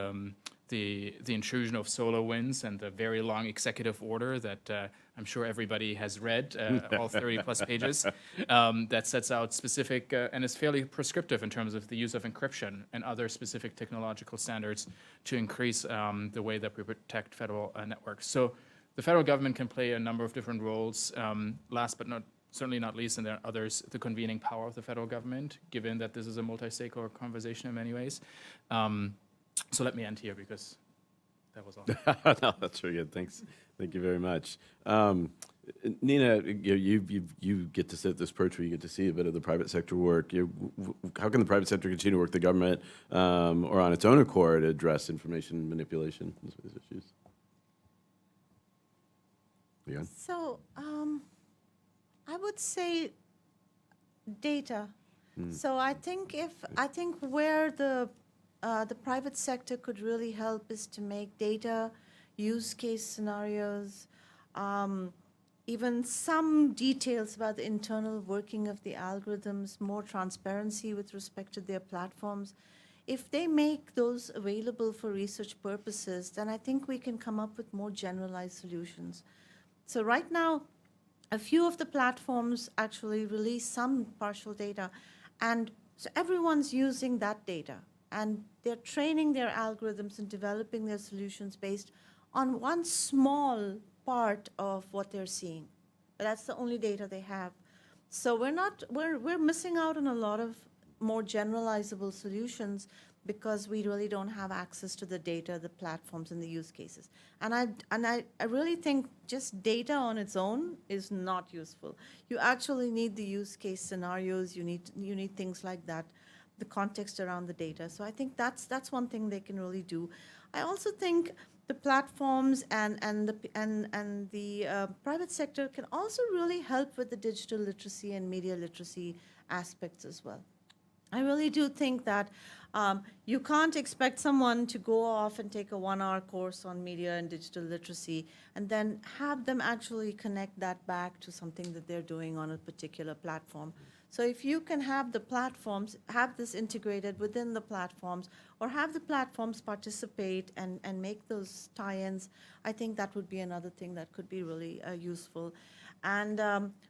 the intrusion of SolarWinds and the very long executive order that I'm sure everybody has read, all 30 plus pages, that sets out specific and is fairly prescriptive in terms of the use of encryption and other specific technological standards to increase the way that we protect federal networks. So the federal government can play a number of different roles. Last but certainly not least, and there are others, the convening power of the federal government, given that this is a multi-stakeholder conversation in many ways. So let me end here because that was all. No, that's very good. Thanks. Thank you very much. Nina, you get to sit at this perch where you get to see a bit of the private sector work. How can the private sector continue to work with the government or on its own accord address information manipulation and these issues? Leon? So I would say data. So I think where the private sector could really help is to make data, use case scenarios, even some details about the internal working of the algorithms, more transparency with respect to their platforms. If they make those available for research purposes, then I think we can come up with more generalized solutions. So right now, a few of the platforms actually release some partial data, and so everyone's using that data. And they're training their algorithms and developing their solutions based on one small part of what they're seeing. But that's the only data they have. So we're missing out on a lot of more generalizable solutions because we really don't have access to the data, the platforms, and the use cases. And I really think just data on its own is not useful. You actually need the use case scenarios. You need things like that, the context around the data. So I think that's one thing they can really do. I also think the platforms and the private sector can also really help with the digital literacy and media literacy aspects as well. I really do think that you can't expect someone to go off and take a 1-hour course on media and digital literacy and then have them actually connect that back to something that they're doing on a particular platform. So if you can have the platforms, have this integrated within the platforms, or have the platforms participate and make those tie-ins, I think that would be another thing that could be really useful. And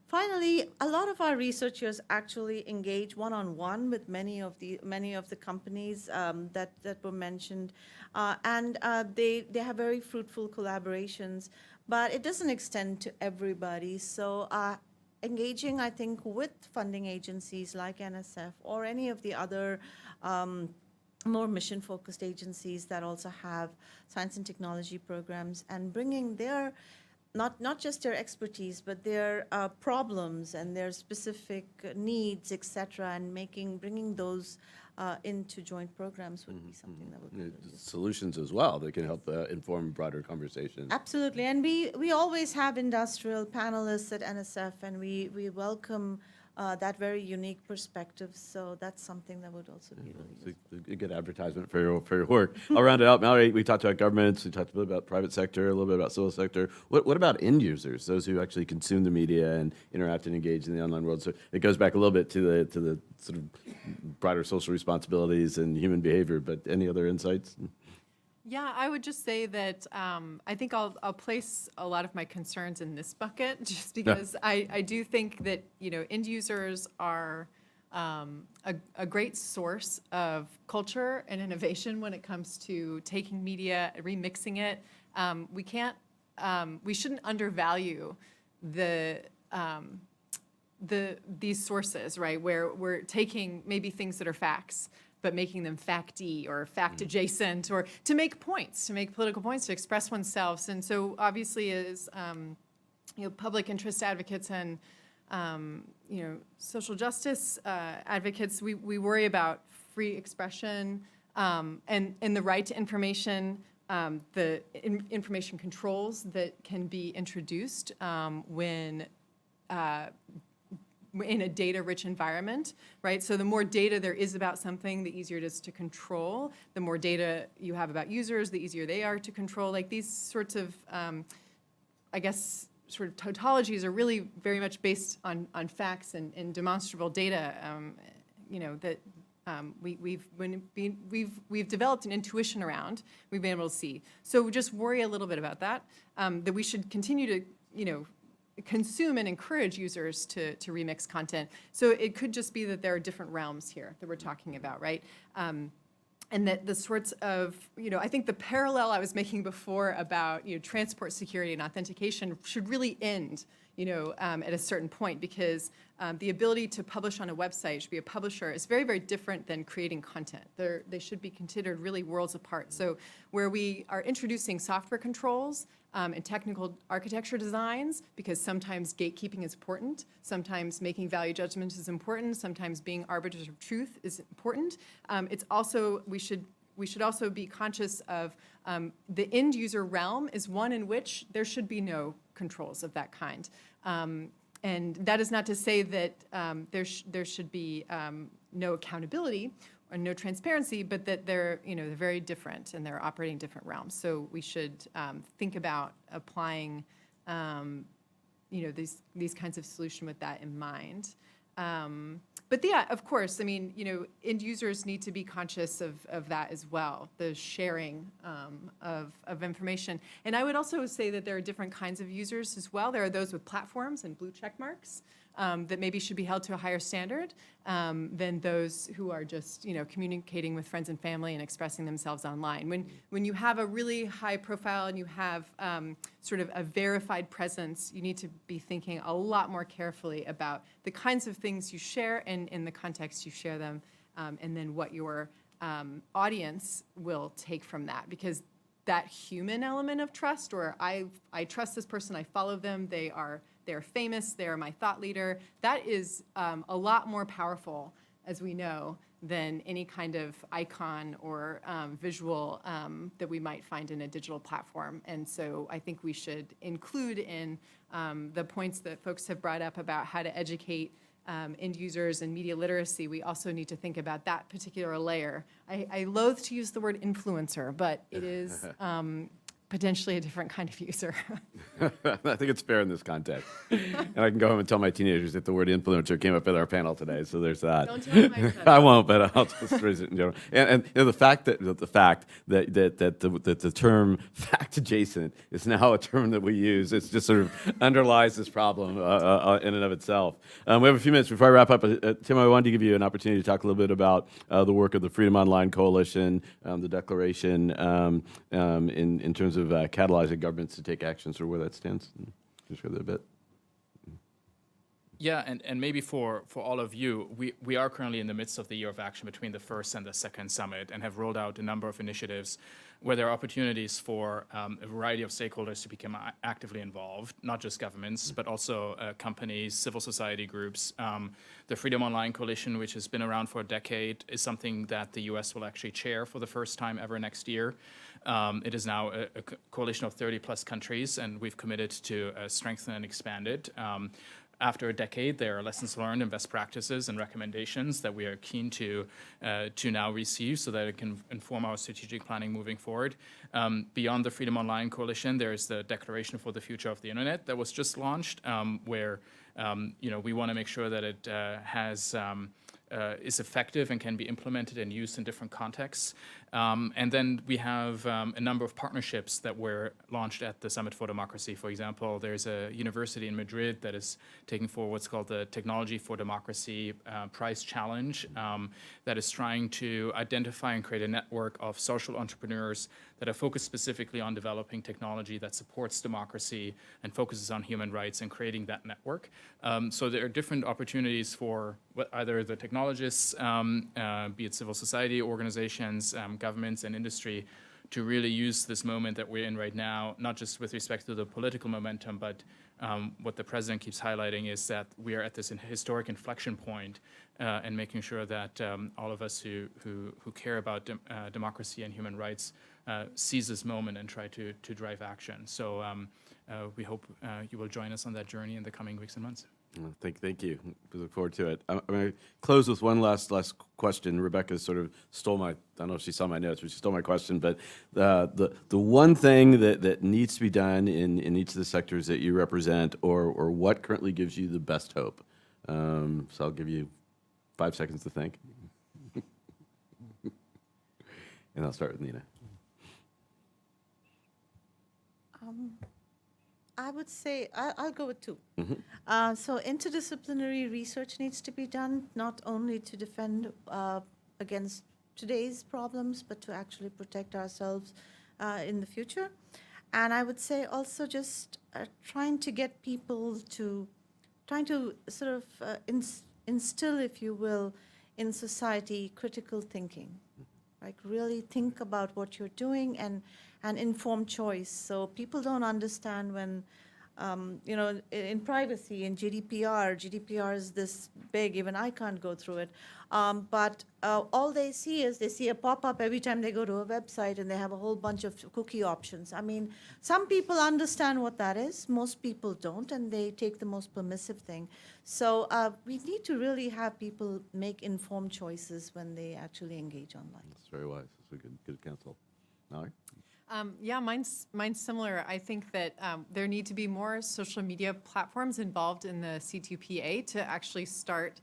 finally, a lot of our researchers actually engage one-on-one with many of the companies that were mentioned, and they have very fruitful collaborations. But it doesn't extend to everybody. So engaging, I think, with funding agencies like NSF or any of the other more mission-focused agencies that also have science and technology programs, and bringing their not just their expertise, but their problems and their specific needs, et cetera, and bringing those into joint programs would be something that would be really useful. Solutions as well that can help inform broader conversation. Absolutely, and we always have industrial panelists at NSF, and we welcome that very unique perspective. So that's something that would also be really useful. It's a good advertisement for your work. I'll round it out. Mallory, we talked about governments, we talked a little about private sector, a little bit about civil sector. What about end users, those who actually consume the media and interact and engage in the online world? So it goes back a little bit to the sort of broader social responsibilities and human behavior, but any other insights? Yeah, I would just say that I think I'll place a lot of my concerns in this bucket, just because I do think that end users are a great source of culture and innovation when it comes to taking media, remixing it. We shouldn't undervalue these sources, right? Where we're taking maybe things that are facts, but making them fact-y or fact-adjacent, or to make points, to make political points, to express oneself. And so obviously as public interest advocates and social justice advocates, we worry about free expression and the right to information, the information controls that can be introduced when in a data-rich environment, right? So the more data there is about something, the easier it is to control. The more data you have about users, the easier they are to control. Like these sorts of, I guess, sort of tautologies are really very much based on facts and demonstrable data. That we've developed an intuition around. We've been able to see. So just worry a little bit about that. That we should continue to, consume and encourage users to remix content. So it could just be that there are different realms here that we're talking about, right? And that the sorts of, I think the parallel I was making before about, transport security and authentication should really end, at a certain point, because the ability to publish on a website, should be a publisher, is very, very different than creating content. They should be considered really worlds apart. So where we are introducing software controls and technical architecture designs, because sometimes gatekeeping is important, sometimes making value judgments is important, sometimes being arbiters of truth is important. It's also, we should also be conscious of the end user realm is one in which there should be no controls of that kind. And that is not to say that there should be no accountability or no transparency, but that they're very different and they're operating different realms. So we should think about applying these kinds of solution with that in mind. But yeah, of course, end users need to be conscious of that as well, the sharing of information. And I would also say that there are different kinds of users as well. There are those with platforms and blue check marks that maybe should be held to a higher standard than those who are just communicating with friends and family and expressing themselves online. When you have a really high profile and you have sort of a verified presence, you need to be thinking a lot more carefully about the kinds of things you share and in the context you share them, and then what your audience will take from that. Because that human element of trust, or I trust this person, I follow them, they're famous, they're my thought leader, that is a lot more powerful, as we know, than any kind of icon or visual that we might find in a digital platform. And so I think we should include in the points that folks have brought up about how to educate end users and media literacy. We also need to think about that particular layer. I loathe to use the word influencer, but it is potentially a different kind of user. I think it's fair in this context. And I can go home and tell my teenagers that the word influencer came up at our panel today, so there's that. Don't tell them I said I that. won't, but I'll just raise it in general. And you know, the fact that the term fact adjacent is now a term that we use, it's just sort of underlies this problem in and of itself. We have a few minutes before I wrap up. Tim, I wanted to give you an opportunity to talk a little bit about the work of the Freedom Online Coalition, the declaration in terms of catalyzing governments to take actions, or where that stands. Just share that a bit. Yeah, and maybe for all of you, we are currently in the midst of the year of action between the first and the second summit, and have rolled out a number of initiatives where there are opportunities for a variety of stakeholders to become actively involved, not just governments, but also companies, civil society groups. The Freedom Online Coalition, which has been around for a decade, is something that the US will actually chair for the first time ever next year. It is now a coalition of 30 plus countries, and we've committed to strengthen and expand it. After a decade, there are lessons learned and best practices and recommendations that we are keen to now receive so that it can inform our strategic planning moving forward. Beyond the Freedom Online Coalition, there is the Declaration for the Future of the Internet that was just launched, where we want to make sure that it is effective and can be implemented and used in different contexts. And then we have a number of partnerships that were launched at the Summit for Democracy. For example, there's a university in Madrid that is taking forward what's called the Technology for Democracy Prize Challenge that is trying to identify and create a network of social entrepreneurs that are focused specifically on developing technology that supports democracy and focuses on human rights and creating that network. So there are different opportunities for either the technologists, be it civil society organizations, governments and industry, to really use this moment that we're in right now, not just with respect to the political momentum, but what the president keeps highlighting is that we are at this historic inflection point, and making sure that all of us who care about democracy and human rights seize this moment and try to drive action. So we hope you will join us on that journey in the coming weeks and months. Thank you. We look forward to it. I'm going to close with one last question. Rebecca sort of stole I don't know if she saw my notes, but she stole my question. But the one thing that needs to be done in each of the sectors that you represent, or what currently gives you the best hope? So I'll give you 5 seconds to think. And I'll start with Nina. I would say I'll go with 2. So interdisciplinary research needs to be done, not only to defend against today's problems, but to actually protect ourselves in the future. And I would say also just trying to get people trying to sort of instill, if you will, in society critical thinking. Like really think about what you're doing and informed choice. So people don't understand when, in privacy, in GDPR is this big, even I can't go through it. But all they see is they see a pop-up every time they go to a website, and they have a whole bunch of cookie options. I mean, some people understand what that is. Most people don't, and they take the most permissive thing. So we need to really have people make informed choices when they actually engage online. That's very wise. That's a good counsel. Mallory? Yeah, mine's similar. I think that there need to be more social media platforms involved in the C2PA to actually start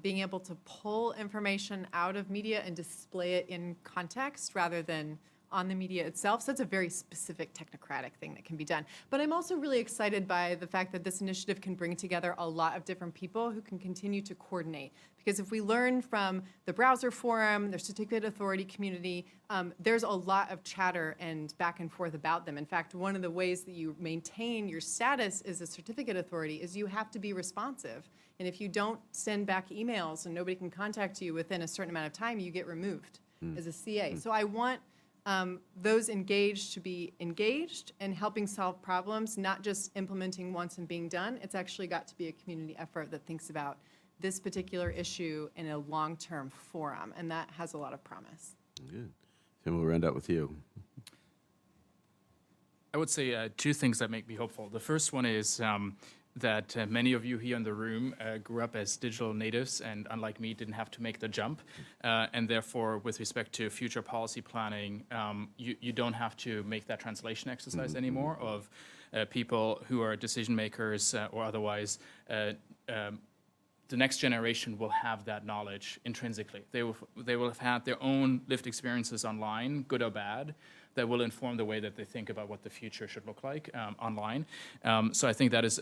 being able to pull information out of media and display it in context rather than on the media itself. So that's a very specific technocratic thing that can be done. But I'm also really excited by the fact that this initiative can bring together a lot of different people who can continue to coordinate. Because if we learn from the browser forum, the certificate authority community, there's a lot of chatter and back and forth about them. In fact, one of the ways that you maintain your status as a certificate authority is you have to be responsive. And if you don't send back emails and nobody can contact you within a certain amount of time, you get removed as a CA. So I want those engaged to be engaged and helping solve problems, not just implementing once and being done. It's actually got to be a community effort that thinks about this particular issue in a long-term forum, and that has a lot of promise. Good. Tim, we'll round out with you. I would say 2 things that make me hopeful. The first one is that many of you here in the room grew up as digital natives and, unlike me, didn't have to make the jump. And therefore, with respect to future policy planning, you don't have to make that translation exercise anymore of people who are decision makers or otherwise. The next generation will have that knowledge intrinsically. They will have had their own lived experiences online, good or bad, that will inform the way that they think about what the future should look like online. So I think that is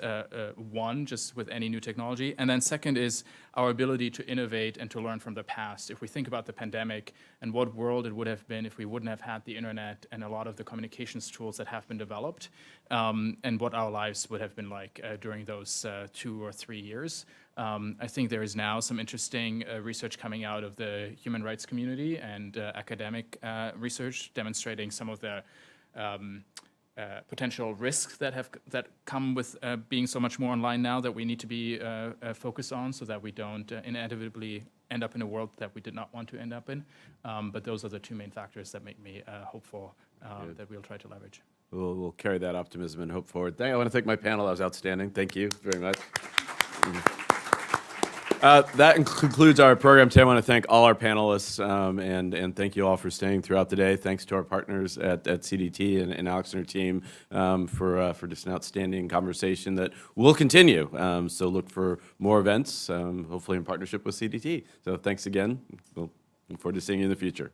one, just with any new technology. And then second is our ability to innovate and to learn from the past. If we think about the pandemic and what world it would have been if we wouldn't have had the internet and a lot of the communications tools that have been developed, and what our lives would have been like during those 2 or 3 years. I think there is now some interesting research coming out of the human rights community and academic research demonstrating some of the potential risks that come with being so much more online now that we need to be focused on, so that we don't inevitably end up in a world that we did not want to end up in. But those are the two main factors that make me hopeful that we'll try to leverage. We'll carry that optimism and hope forward. I want to thank my panel. That was outstanding. Thank you very much. That concludes our program today. I want to thank all our panelists and thank you all for staying throughout the day. Thanks to our partners at CDT and Alex and her team for just an outstanding conversation that will continue. So look for more events, hopefully in partnership with CDT. So thanks again. We'll look forward to seeing you in the future.